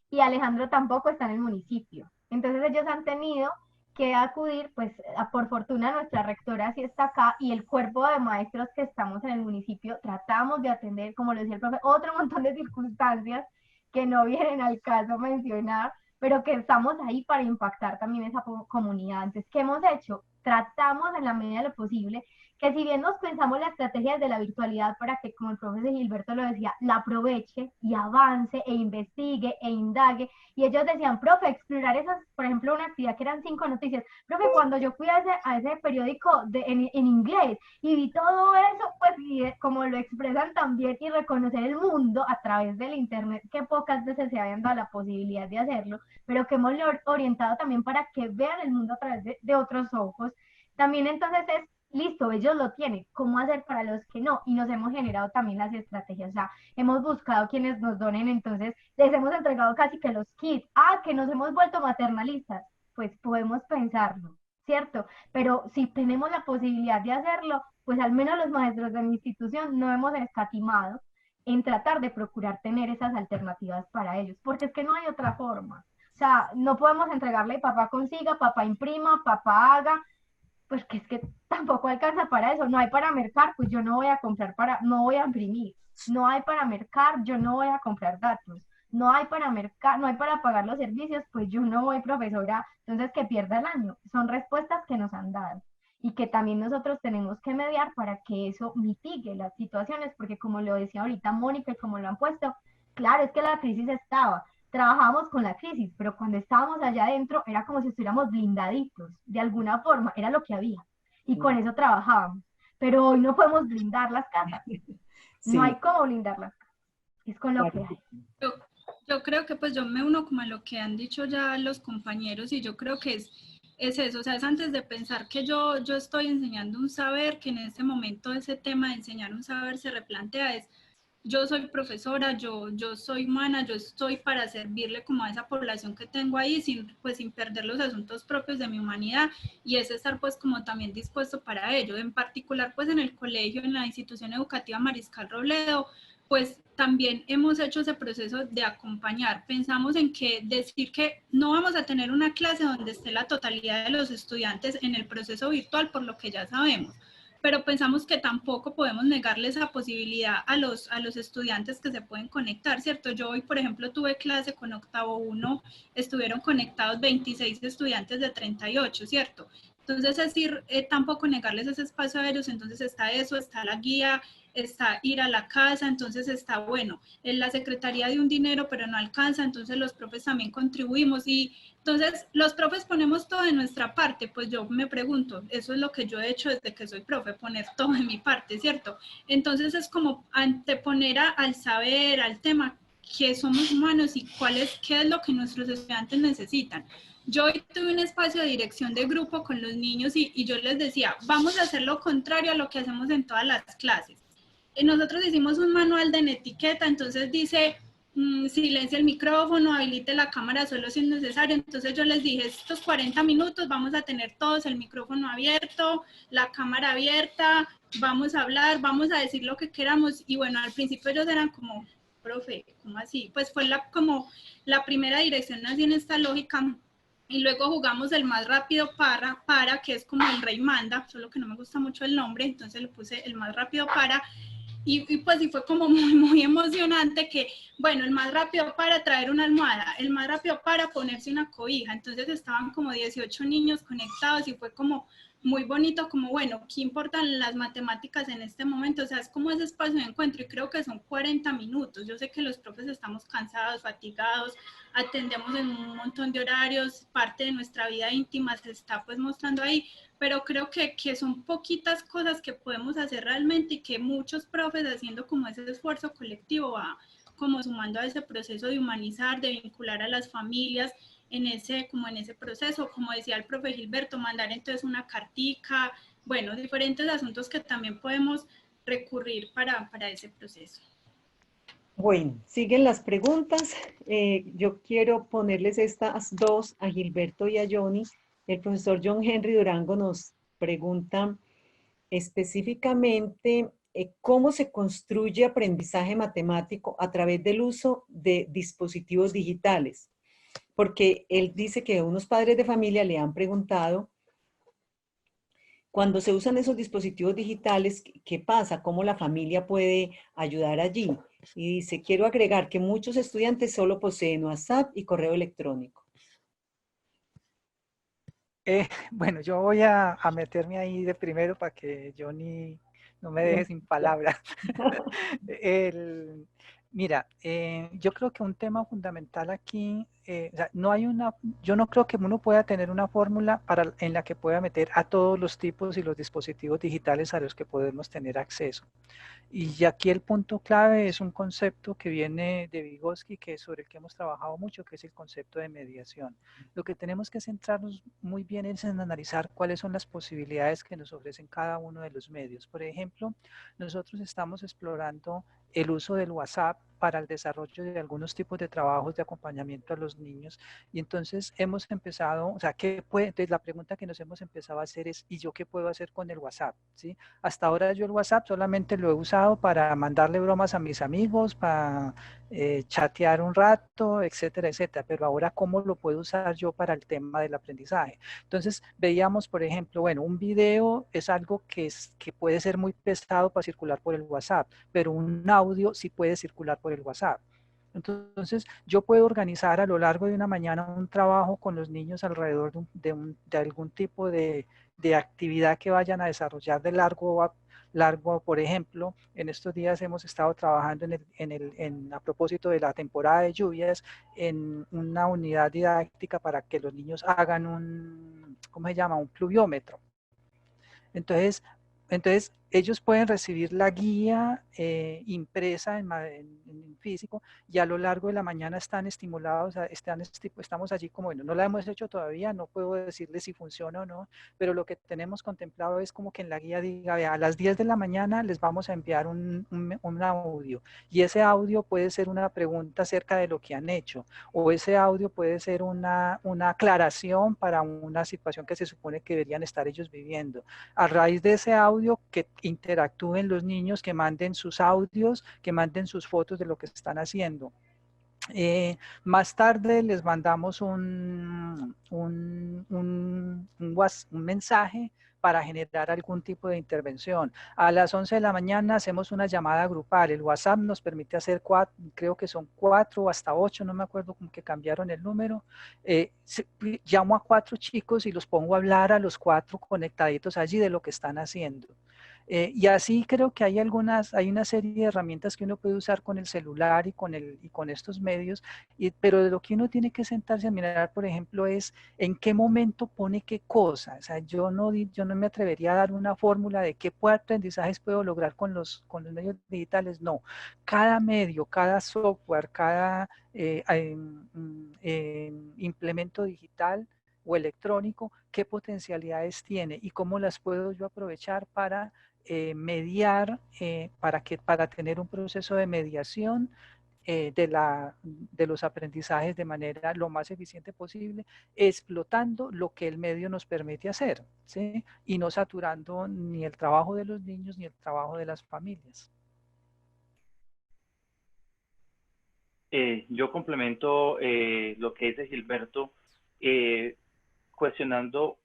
y Alejandro tampoco está en el municipio. Entonces ellos han tenido que acudir, pues por fortuna nuestra rectora sí está acá y el cuerpo de maestros que estamos en el municipio tratamos de atender, como lo decía el profe, otro montón de circunstancias que no vienen al caso mencionar, pero que estamos ahí para impactar también esa comunidad. Entonces, ¿qué hemos hecho? Tratamos en la medida de lo posible que si bien nos pensamos la estrategia de la virtualidad para que, como el profesor Gilberto lo decía, la aproveche y avance e investigue e indague, y ellos decían, profe, explorar esas, por ejemplo, una actividad que eran 5 noticias, profe, cuando yo fui a ese periódico en inglés y vi todo eso, pues y, como lo expresan también, y reconocer el mundo a través del internet, que pocas veces se habían dado la posibilidad de hacerlo, pero que hemos orientado también para que vean el mundo a través de otros ojos. También entonces es, listo, ellos lo tienen, ¿cómo hacer para los que no? Y nos hemos generado también las estrategias, o sea, hemos buscado quienes nos donen, entonces les hemos entregado casi que los kits. Ah, que nos hemos vuelto maternalistas, pues podemos pensarlo, ¿cierto? Pero si tenemos la posibilidad de hacerlo, pues al menos los maestros de mi institución no hemos escatimado en tratar de procurar tener esas alternativas para ellos, porque es que no hay otra forma. O sea, no podemos entregarle papá consiga, papá imprima, papá haga, pues que es que tampoco alcanza para eso, no hay para mercar, pues yo no voy a comprar no voy a imprimir, no hay para mercar, yo no voy a comprar datos, no hay para mercar, no hay para pagar los servicios, pues yo no voy, profesora, entonces que pierda el año. Son respuestas que nos han dado y que también nosotros tenemos que mediar para que eso mitigue las situaciones, porque como lo decía ahorita Mónica y como lo han puesto, claro, es que la crisis estaba, trabajábamos con la crisis, pero cuando estábamos allá adentro era como si estuviéramos blindaditos, de alguna forma, era lo que había, y con eso trabajábamos. Pero hoy no podemos blindar las casas, no hay cómo blindar las casas, es con lo que hay. Yo creo que pues yo me uno como a lo que han dicho ya los compañeros y yo creo que es eso, o sea, es antes de pensar que yo estoy enseñando un saber, que en ese momento ese tema de enseñar un saber se replantea, es yo soy profesora, yo soy humana, yo estoy para servirle como a esa población que tengo ahí sin perder los asuntos propios de mi humanidad y es estar pues como también dispuesto para ello. En particular pues en el colegio, en la institución educativa Mariscal Robledo, pues también hemos hecho ese proceso de acompañar. Pensamos en que decir que no vamos a tener una clase donde esté la totalidad de los estudiantes en el proceso virtual por lo que ya sabemos, pero pensamos que tampoco podemos negarle esa posibilidad a los estudiantes que se pueden conectar, ¿cierto? Yo hoy, por ejemplo, tuve clase con octavo 1, estuvieron conectados 26 estudiantes de 38, ¿cierto? Entonces, es decir, tampoco negarles ese espacio a ellos, entonces está eso, está la guía, está ir a la casa, entonces está bueno, en la secretaría de un dinero, pero no alcanza, entonces los profes también contribuimos y entonces los profes ponemos todo de nuestra parte, pues yo me pregunto, eso es lo que yo he hecho desde que soy profe, poner todo de mi parte, ¿cierto? Entonces es como anteponer al saber, al tema, que somos humanos y qué es lo que nuestros estudiantes necesitan. Yo hoy tuve un espacio de dirección de grupo con los niños y yo les decía, vamos a hacer lo contrario a lo que hacemos en todas las clases. Nosotros hicimos un manual de etiqueta, entonces dice, silencie el micrófono, habilite la cámara solo si es necesario. Entonces yo les dije, estos 40 minutos vamos a tener todos el micrófono abierto, la cámara abierta, vamos a hablar, vamos a decir lo que queramos. Y bueno, al principio ellos eran como, profe, ¿cómo así? Pues fue como la primera dirección así en esta lógica. Y luego jugamos el más rápido para, que es como el rey manda, solo que no me gusta mucho el nombre, entonces le puse el más rápido para. Y pues sí fue como muy emocionante que, bueno, el más rápido para traer una almohada, el más rápido para ponerse una cobija. Entonces estaban como 18 niños conectados y fue como muy bonito, como bueno, ¿qué importan las matemáticas en este momento? O sea, es como ese espacio de encuentro y creo que son 40 minutos. Yo sé que los profes estamos cansados, fatigados, atendemos en un montón de horarios, parte de nuestra vida íntima se está pues mostrando ahí, pero creo que son poquitas cosas que podemos hacer realmente y que muchos profes haciendo como ese esfuerzo colectivo va como sumando a ese proceso de humanizar, de vincular a las familias en ese proceso, como decía el profe Gilberto, mandar entonces una cartica, bueno, diferentes asuntos que también podemos recurrir para ese proceso. Bueno, siguen las preguntas. Yo quiero ponerles estas dos a Gilberto y a Johnny. El profesor John Henry Durango nos pregunta específicamente cómo se construye aprendizaje matemático a través del uso de dispositivos digitales. Porque él dice que unos padres de familia le han preguntado, cuando se usan esos dispositivos digitales, ¿qué pasa? ¿Cómo la familia puede ayudar allí? Y dice, quiero agregar que muchos estudiantes solo poseen WhatsApp y correo electrónico. Bueno, yo voy a meterme ahí de primero para que Johnny no me deje sin palabras. Mira, yo creo que un tema fundamental aquí, o sea, yo no creo que uno pueda tener una fórmula en la que pueda meter a todos los tipos y los dispositivos digitales a los que podemos tener acceso. Y aquí el punto clave es un concepto que viene de Vygotsky, que es sobre el que hemos trabajado mucho, que es el concepto de mediación. Lo que tenemos que centrarnos muy bien es en analizar cuáles son las posibilidades que nos ofrecen cada uno de los medios. Por ejemplo, nosotros estamos explorando el uso del WhatsApp para el desarrollo de algunos tipos de trabajos de acompañamiento a los niños. Y entonces hemos empezado, o sea, entonces la pregunta que nos hemos empezado a hacer es, ¿y yo qué puedo hacer con el WhatsApp? ¿Sí? Hasta ahora yo el WhatsApp solamente lo he usado para mandarle bromas a mis amigos, para chatear un rato, etcétera, etcétera. Pero ahora, ¿cómo lo puedo usar yo para el tema del aprendizaje? Entonces, veíamos, por ejemplo, bueno, un video es algo que puede ser muy pesado para circular por el WhatsApp, pero un audio sí puede circular por el WhatsApp. Entonces, yo puedo organizar a lo largo de una mañana un trabajo con los niños alrededor de algún tipo de actividad que vayan a desarrollar de largo, por ejemplo, en estos días hemos estado trabajando a propósito de la temporada de lluvias en una unidad didáctica para que los niños hagan ¿cómo se llama? Un pluviómetro. Entonces ellos pueden recibir la guía impresa en físico y a lo largo de la mañana están estimulados, estamos allí como, bueno, no la hemos hecho todavía, no puedo decirles si funciona o no, pero lo que tenemos contemplado es como que en la guía diga, vea, a las 10 de la mañana les vamos a enviar un audio y ese audio puede ser una pregunta acerca de lo que han hecho o ese audio puede ser una aclaración para una situación que se supone que deberían estar ellos viviendo. A raíz de ese audio, que interactúen los niños, que manden sus audios, que manden sus fotos de lo que están haciendo. Más tarde les mandamos un mensaje para generar algún tipo de intervención. A las 11 de la mañana hacemos una llamada grupal. El WhatsApp nos permite hacer creo que son 4 o hasta 8, no me acuerdo como que cambiaron el número. Llamo a 4 chicos y los pongo a hablar a los 4 conectaditos allí de lo que están haciendo. Y así creo que hay una serie de herramientas que uno puede usar con el celular y con estos medios, pero de lo que uno tiene que sentarse a mirar, por ejemplo, es en qué momento pone qué cosa. O sea, yo no me atrevería a dar una fórmula de qué aprendizajes puedo lograr con los medios digitales. No, cada medio, cada software, cada implemento digital o electrónico, qué potencialidades tiene y cómo las puedo yo aprovechar para mediar, para tener un proceso de mediación de los aprendizajes de manera lo más eficiente posible, explotando lo que el medio nos permite hacer, ¿sí? Y no saturando ni el trabajo de los niños ni el trabajo de las familias. Yo complemento lo que dice Gilberto, cuestionando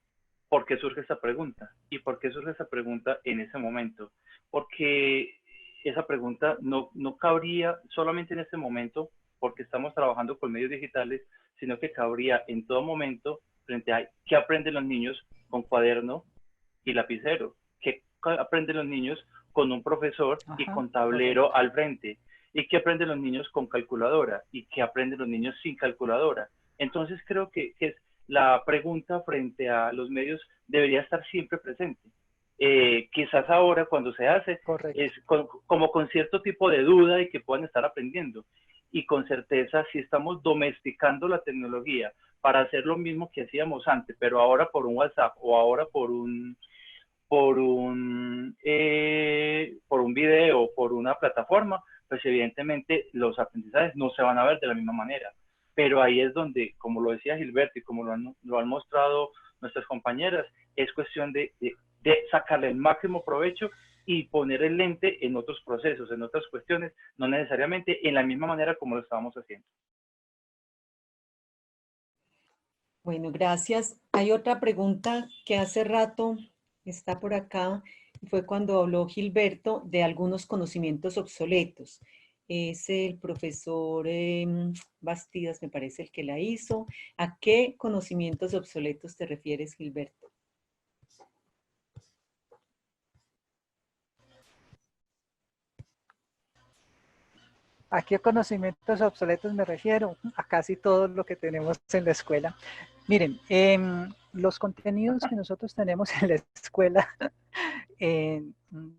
por qué surge esa pregunta y por qué surge esa pregunta en ese momento. Porque esa pregunta no cabría solamente en este momento porque estamos trabajando con medios digitales, sino que cabría en todo momento frente a qué aprenden los niños con cuaderno y lapicero, qué aprenden los niños con un profesor y con tablero al frente, y qué aprenden los niños con calculadora y qué aprenden los niños sin calculadora. Entonces creo que es la pregunta frente a los medios debería estar siempre presente. Quizás ahora cuando se hace es como con cierto tipo de duda y que puedan estar aprendiendo. Y con certeza si estamos domesticando la tecnología para hacer lo mismo que hacíamos antes, pero ahora por un WhatsApp o ahora por un video, por una plataforma, pues evidentemente los aprendizajes no se van a ver de la misma manera. Pero ahí es donde, como lo decía Gilberto y como lo han mostrado nuestras compañeras, es cuestión de sacarle el máximo provecho y poner el lente en otros procesos, en otras cuestiones, no necesariamente en la misma manera como lo estábamos haciendo. Bueno, gracias. Hay otra pregunta que hace rato está por acá, fue cuando habló Gilberto de algunos conocimientos obsoletos. Es el profesor Bastidas, me parece, el que la hizo. ¿A qué conocimientos obsoletos te refieres, Gilberto? ¿A qué conocimientos obsoletos me refiero? A casi todo lo que tenemos en la escuela. Miren, los contenidos que nosotros tenemos en la escuela,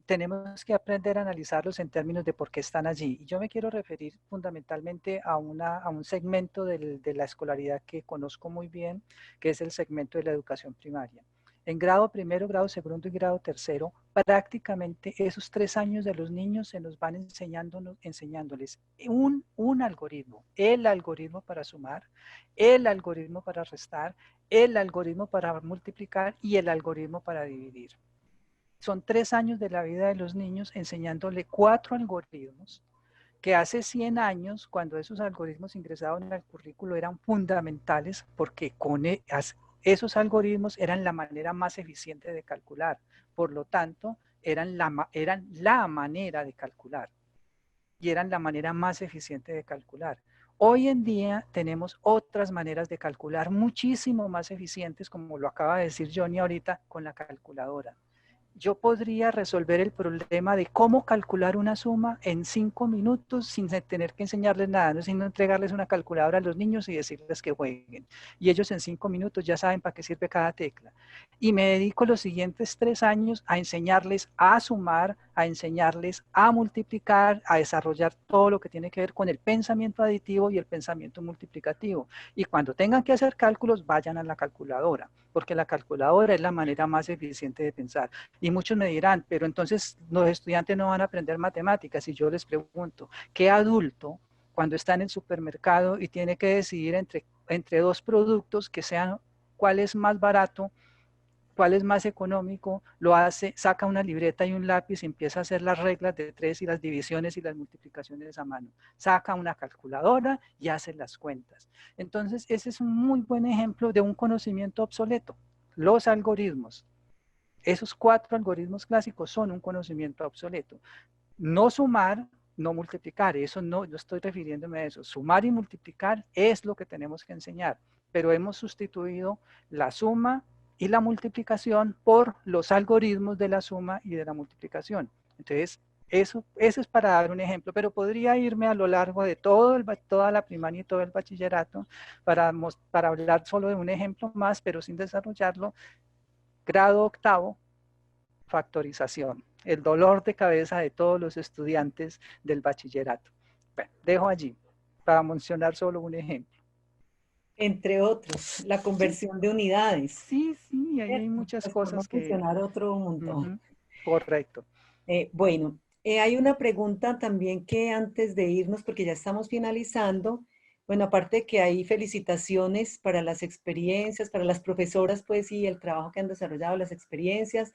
tenemos que aprender a analizarlos en términos de por qué están allí. Y yo me quiero referir fundamentalmente a un segmento de la escolaridad que conozco muy bien, que es el segmento de la educación primaria. En grado primero, grado segundo y grado tercero, prácticamente esos 3 años de los niños se nos van enseñándoles un algoritmo, el algoritmo para sumar, el algoritmo para restar, el algoritmo para multiplicar y el algoritmo para dividir. Son 3 años de la vida de los niños enseñándole 4 algoritmos que hace 100 años, cuando esos algoritmos ingresaban en el currículo, eran fundamentales porque con esos algoritmos eran la manera más eficiente de calcular. Por lo tanto, eran la manera de calcular y eran la manera más eficiente de calcular. Hoy en día tenemos otras maneras de calcular muchísimo más eficientes, como lo acaba de decir Johnny ahorita, con la calculadora. Yo podría resolver el problema de cómo calcular una suma en 5 minutos sin tener que enseñarles nada, sin entregarles una calculadora a los niños y decirles que jueguen. Y ellos en 5 minutos ya saben para qué sirve cada tecla. Y me dedico los siguientes 3 años a enseñarles a sumar, a enseñarles a multiplicar, a desarrollar todo lo que tiene que ver con el pensamiento aditivo y el pensamiento multiplicativo. Y cuando tengan que hacer cálculos, vayan a la calculadora, porque la calculadora es la manera más eficiente de pensar. Y muchos me dirán, pero entonces los estudiantes no van a aprender matemáticas. Y yo les pregunto, ¿qué adulto, cuando está en el supermercado y tiene que decidir entre 2 productos que sean cuál es más barato, cuál es más económico, lo hace, saca una libreta y un lápiz y empieza a hacer las reglas de 3 y las divisiones y las multiplicaciones a mano? Saca una calculadora y hace las cuentas. Entonces, ese es un muy buen ejemplo de un conocimiento obsoleto. Los algoritmos. Esos 4 algoritmos clásicos son un conocimiento obsoleto. No sumar, no multiplicar, eso no estoy refiriéndome a eso. Sumar y multiplicar es lo que tenemos que enseñar, pero hemos sustituido la suma y la multiplicación por los algoritmos de la suma y de la multiplicación. Entonces, eso es para dar un ejemplo, pero podría irme a lo largo de toda la primaria y todo el bachillerato para hablar solo de un ejemplo más, pero sin desarrollarlo. Grado octavo, factorización, el dolor de cabeza de todos los estudiantes del bachillerato. Bueno, dejo allí para mencionar solo un ejemplo. Entre otros, la conversión de unidades. Sí, ahí hay muchas cosas que... funcionar otro montón. Correcto. Bueno, Hay una pregunta también que antes de irnos, porque ya estamos finalizando, bueno, aparte de que hay felicitaciones para las experiencias, para las profesoras, pues, y el trabajo que han desarrollado, las experiencias,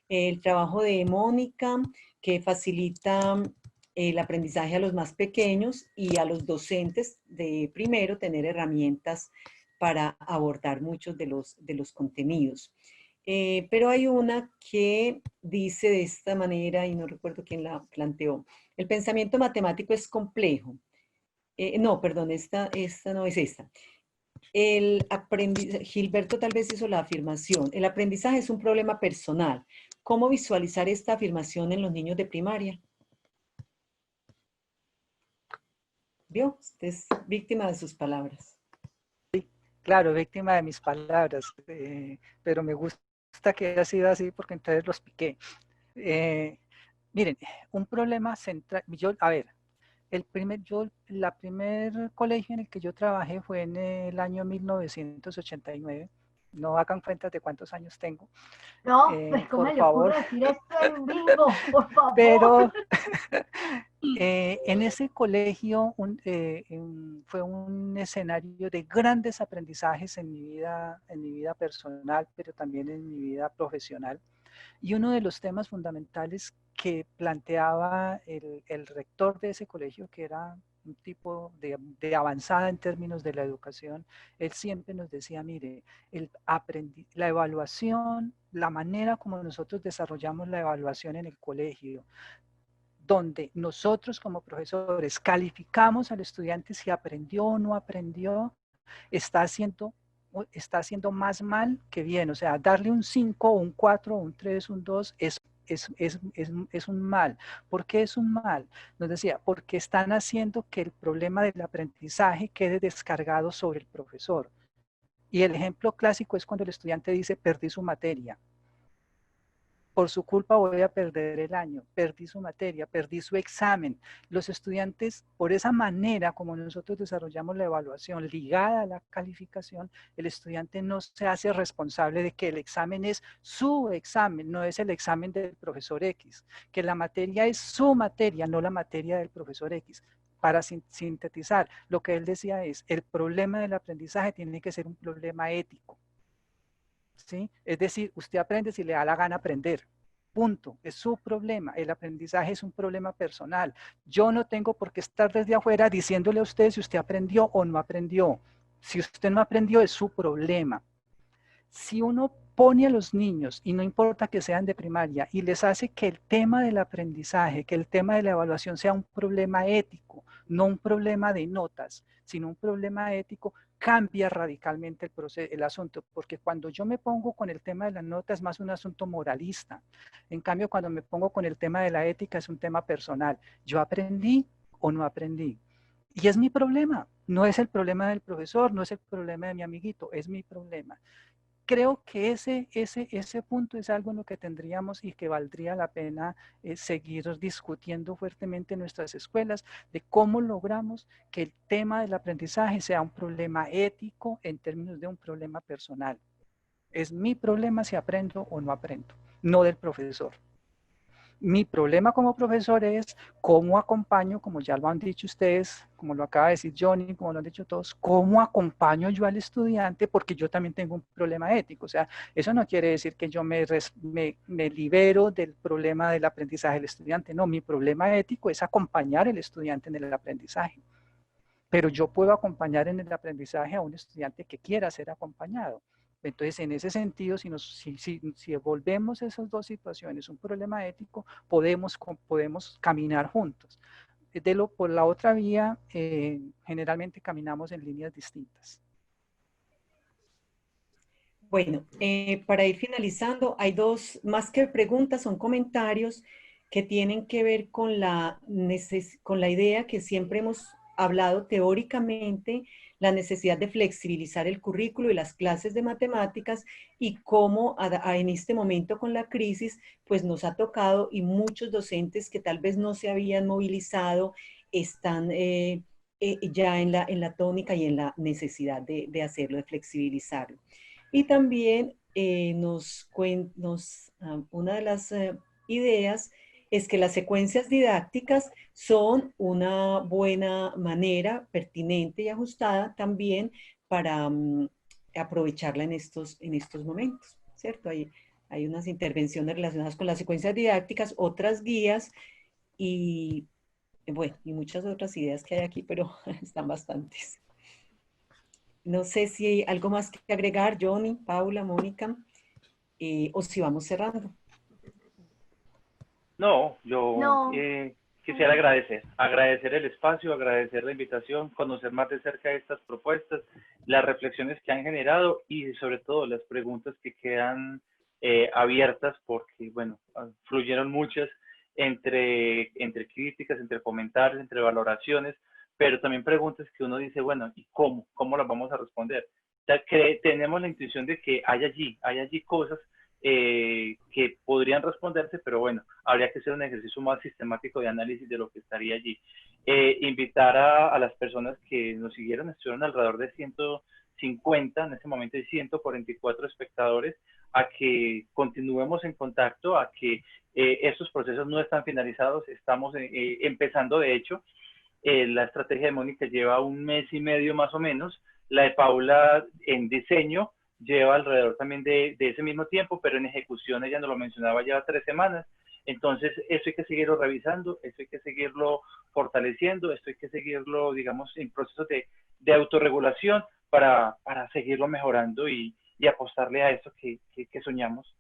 el trabajo de Mónica, que facilita el aprendizaje a los más pequeños y a los docentes de primero tener herramientas para abordar muchos de los contenidos. Pero hay una que dice de esta manera, y no recuerdo quién la planteó, el pensamiento matemático es complejo. No, perdón, esta no es esta. El aprendizaje, Gilberto tal vez hizo la afirmación, el aprendizaje es un problema personal. ¿Cómo visualizar esta afirmación en los niños de primaria? ¿Vio? Usted es víctima de sus palabras. Claro, víctima de mis palabras, pero me gusta que haya sido así porque entonces los piqué. Miren, un problema central, a ver, la primer colegio en el que yo trabajé fue en el año 1989. No hagan cuentas de cuántos años tengo. No, pues ¿cómo Por le ocurre favor. decir esto en vivo? Por favor. Pero en ese colegio fue un escenario de grandes aprendizajes en mi vida personal, pero también en mi vida profesional. Y uno de los temas fundamentales que planteaba el rector de ese colegio, que era un tipo de avanzada en términos de la educación, él siempre nos decía, mire, la evaluación, la manera como nosotros desarrollamos la evaluación en el colegio, donde nosotros como profesores calificamos al estudiante si aprendió o no aprendió, está haciendo más mal que bien. O sea, darle un 5, un 4, un 3, un 2 es un mal. ¿Por qué es un mal? Nos decía, porque están haciendo que el problema del aprendizaje quede descargado sobre el profesor. Y el ejemplo clásico es cuando el estudiante dice, perdí su materia. Por su culpa voy a perder el año, perdí su materia, perdí su examen. Los estudiantes, por esa manera como nosotros desarrollamos la evaluación ligada a la calificación, el estudiante no se hace responsable de que el examen es su examen, no es el examen del profesor X, que la materia es su materia, no la materia del profesor X. Para sintetizar, lo que él decía es, el problema del aprendizaje tiene que ser un problema ético. ¿Sí? Es decir, usted aprende si le da la gana aprender. Punto. Es su problema. El aprendizaje es un problema personal. Yo no tengo por qué estar desde afuera diciéndole a usted si usted aprendió o no aprendió. Si usted no aprendió, es su problema. Si uno pone a los niños, y no importa que sean de primaria, y les hace que el tema del aprendizaje, que el tema de la evaluación sea un problema ético, no un problema de notas, sino un problema ético, cambia radicalmente el asunto, porque cuando yo me pongo con el tema de la nota es más un asunto moralista. En cambio, cuando me pongo con el tema de la ética es un tema personal. ¿Yo aprendí o no aprendí? Y es mi problema, no es el problema del profesor, no es el problema de mi amiguito, es mi problema. Creo que ese punto es algo en lo que tendríamos y que valdría la pena seguir discutiendo fuertemente en nuestras escuelas, de cómo logramos que el tema del aprendizaje sea un problema ético en términos de un problema personal. Es mi problema si aprendo o no aprendo, no del profesor. Mi problema como profesor es cómo acompaño, como ya lo han dicho ustedes, como lo acaba de decir Johnny, como lo han dicho todos, cómo acompaño yo al estudiante, porque yo también tengo un problema ético. O sea, eso no quiere decir que yo me libero del problema del aprendizaje del estudiante. No, mi problema ético es acompañar al estudiante en el aprendizaje. Pero yo puedo acompañar en el aprendizaje a un estudiante que quiera ser acompañado. Entonces, en ese sentido, si volvemos esas dos situaciones, un problema ético, podemos caminar juntos. Por la otra vía, generalmente caminamos en líneas distintas. Bueno, para ir finalizando, hay dos, más que preguntas, son comentarios que tienen que ver con con la idea que siempre hemos hablado teóricamente, la necesidad de flexibilizar el currículo y las clases de matemáticas y cómo en este momento con la crisis, pues nos ha tocado y muchos docentes que tal vez no se habían movilizado están ya en la tónica y en la necesidad de hacerlo, de flexibilizarlo. Y también una de las ideas es que las secuencias didácticas son una buena manera, pertinente y ajustada también para aprovecharla en estos momentos, ¿cierto? Hay unas intervenciones relacionadas con las secuencias didácticas, otras guías y, bueno, y muchas otras ideas que hay aquí, pero están bastantes. No sé si hay algo más que agregar, Johnny, Paula, Mónica, o si vamos cerrando. No, yo No, quisiera agradecer el espacio, agradecer la invitación, conocer más de cerca estas propuestas, las reflexiones que han generado y sobre todo las preguntas que quedan abiertas porque, bueno, fluyeron muchas entre críticas, entre comentarios, entre valoraciones, pero también preguntas que uno dice, bueno, ¿y cómo? ¿Cómo las vamos a responder? O sea, que tenemos la intuición de que hay allí cosas que podrían responderse, pero bueno, habría que hacer un ejercicio más sistemático de análisis de lo que estaría allí. Invitar a las personas que nos siguieron, estuvieron alrededor de 150, en este momento hay 144 espectadores, a que continuemos en contacto, a que estos procesos no están finalizados, estamos empezando de hecho. La estrategia de Mónica lleva 1 mes y medio más o menos, la de Paula en diseño lleva alrededor también de ese mismo tiempo, pero en ejecución, ella nos lo mencionaba, lleva 3 semanas. Entonces, eso hay que seguirlo revisando, eso hay que seguirlo fortaleciendo, esto hay que seguirlo, digamos, en procesos de autorregulación para seguirlo mejorando y apostarle a eso que soñamos.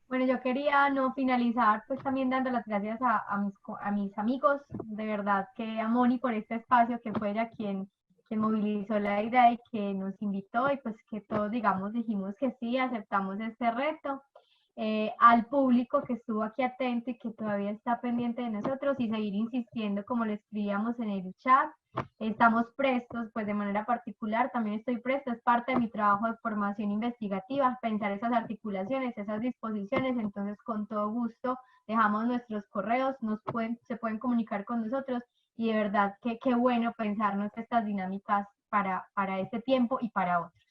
bueno, yo quería no finalizar pues también dando las gracias a mis amigos, de verdad que a Moni por este espacio, que fue ella quien movilizó la idea y que nos invitó y pues que todos digamos dijimos que sí, aceptamos este reto. Al público que estuvo aquí atento y que todavía está pendiente de nosotros y seguir insistiendo como lo escribíamos en el chat. Estamos prestos, pues de manera particular, también estoy presto, es parte de mi trabajo de formación investigativa, pensar esas articulaciones, esas disposiciones, entonces con todo gusto dejamos nuestros correos, se pueden comunicar con nosotros y de verdad que qué bueno pensarnos estas dinámicas para este tiempo y para otros.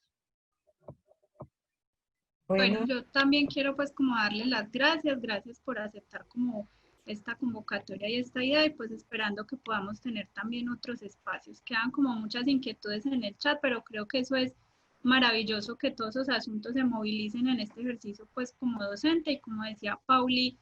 Bueno, yo también quiero pues como darle las gracias por aceptar como esta convocatoria y esta idea y pues esperando que podamos tener también otros espacios. Quedan como muchas inquietudes en el chat, pero creo que eso es maravilloso que todos esos asuntos se movilicen en este ejercicio pues como docente y como decía Pauli,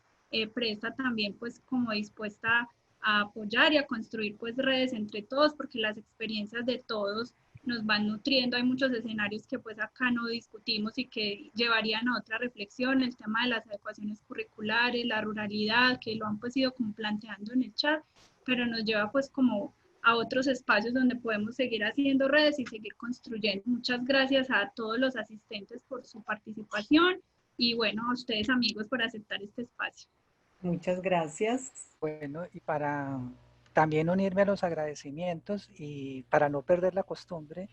presta también pues como dispuesta a apoyar y a construir pues redes entre todos porque las experiencias de todos nos van nutriendo. Hay muchos escenarios que pues acá no discutimos y que llevarían a otra reflexión, el tema de las adecuaciones curriculares, la ruralidad, que lo han pues ido como planteando en el chat, pero nos lleva pues como a otros espacios donde podemos seguir haciendo redes y seguir construyendo. Muchas gracias a todos los asistentes por su participación y bueno, a ustedes amigos por aceptar este espacio. Muchas gracias. Bueno, y para también unirme a los agradecimientos y para no perder la costumbre,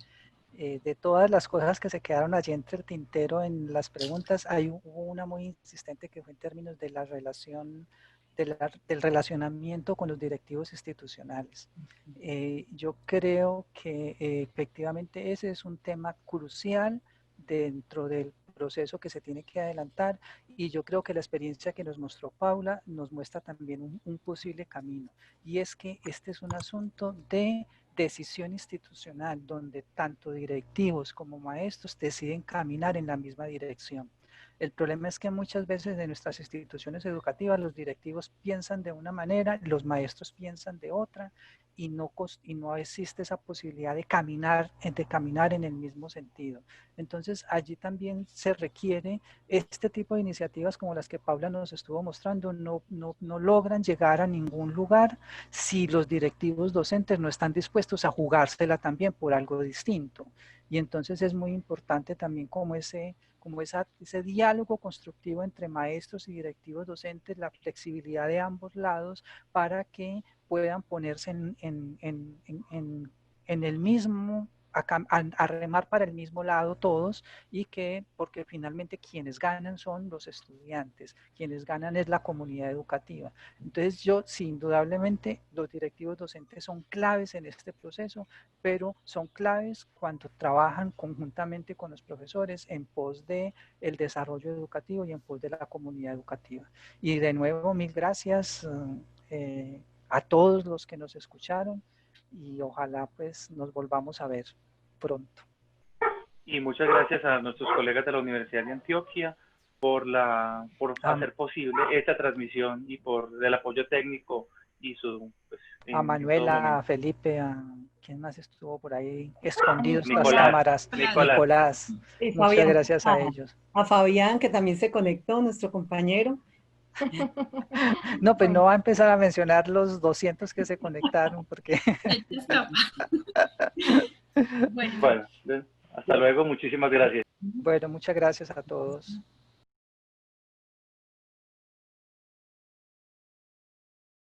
de todas las cosas que se quedaron allí entre el tintero en las preguntas, hubo una muy insistente que fue en términos de la relación, del relacionamiento con los directivos institucionales. Yo creo que efectivamente ese es un tema crucial dentro del proceso que se tiene que adelantar y yo creo que la experiencia que nos mostró Paula nos muestra también un posible camino y es que este es un asunto de decisión institucional donde tanto directivos como maestros deciden caminar en la misma dirección. El problema es que muchas veces en nuestras instituciones educativas los directivos piensan de una manera, los maestros piensan de otra y no existe esa posibilidad de caminar en el mismo sentido. Entonces allí también se requiere este tipo de iniciativas como las que Paula nos estuvo mostrando, no logran llegar a ningún lugar si los directivos docentes no están dispuestos a jugársela también por algo distinto. Y entonces es muy importante también como ese diálogo constructivo entre maestros y directivos docentes, la flexibilidad de ambos lados para que puedan ponerse en el mismo a remar para el mismo lado todos, y que, porque finalmente quienes ganan son los estudiantes, quienes ganan es la comunidad educativa. Entonces sí, indudablemente los directivos docentes son claves en este proceso, pero son claves cuando trabajan conjuntamente con los profesores en pos de el desarrollo educativo y en pos de la comunidad educativa. Y de nuevo, mil gracias a todos los que nos escucharon, y ojalá pues nos volvamos a ver pronto. Y muchas gracias a nuestros colegas de la Universidad de Antioquia por hacer posible esta transmisión y por el apoyo técnico y su... Pues, a Manuela, a Felipe, a ¿quién más estuvo por ahí escondidos las cámaras? Nicolás. Muchas gracias a ellos. A Fabián, que también se conectó, nuestro compañero. No, pues no va a empezar a mencionar los 200 que se conectaron, porque... Bueno, hasta luego, muchísimas gracias. Bueno, muchas gracias a todos.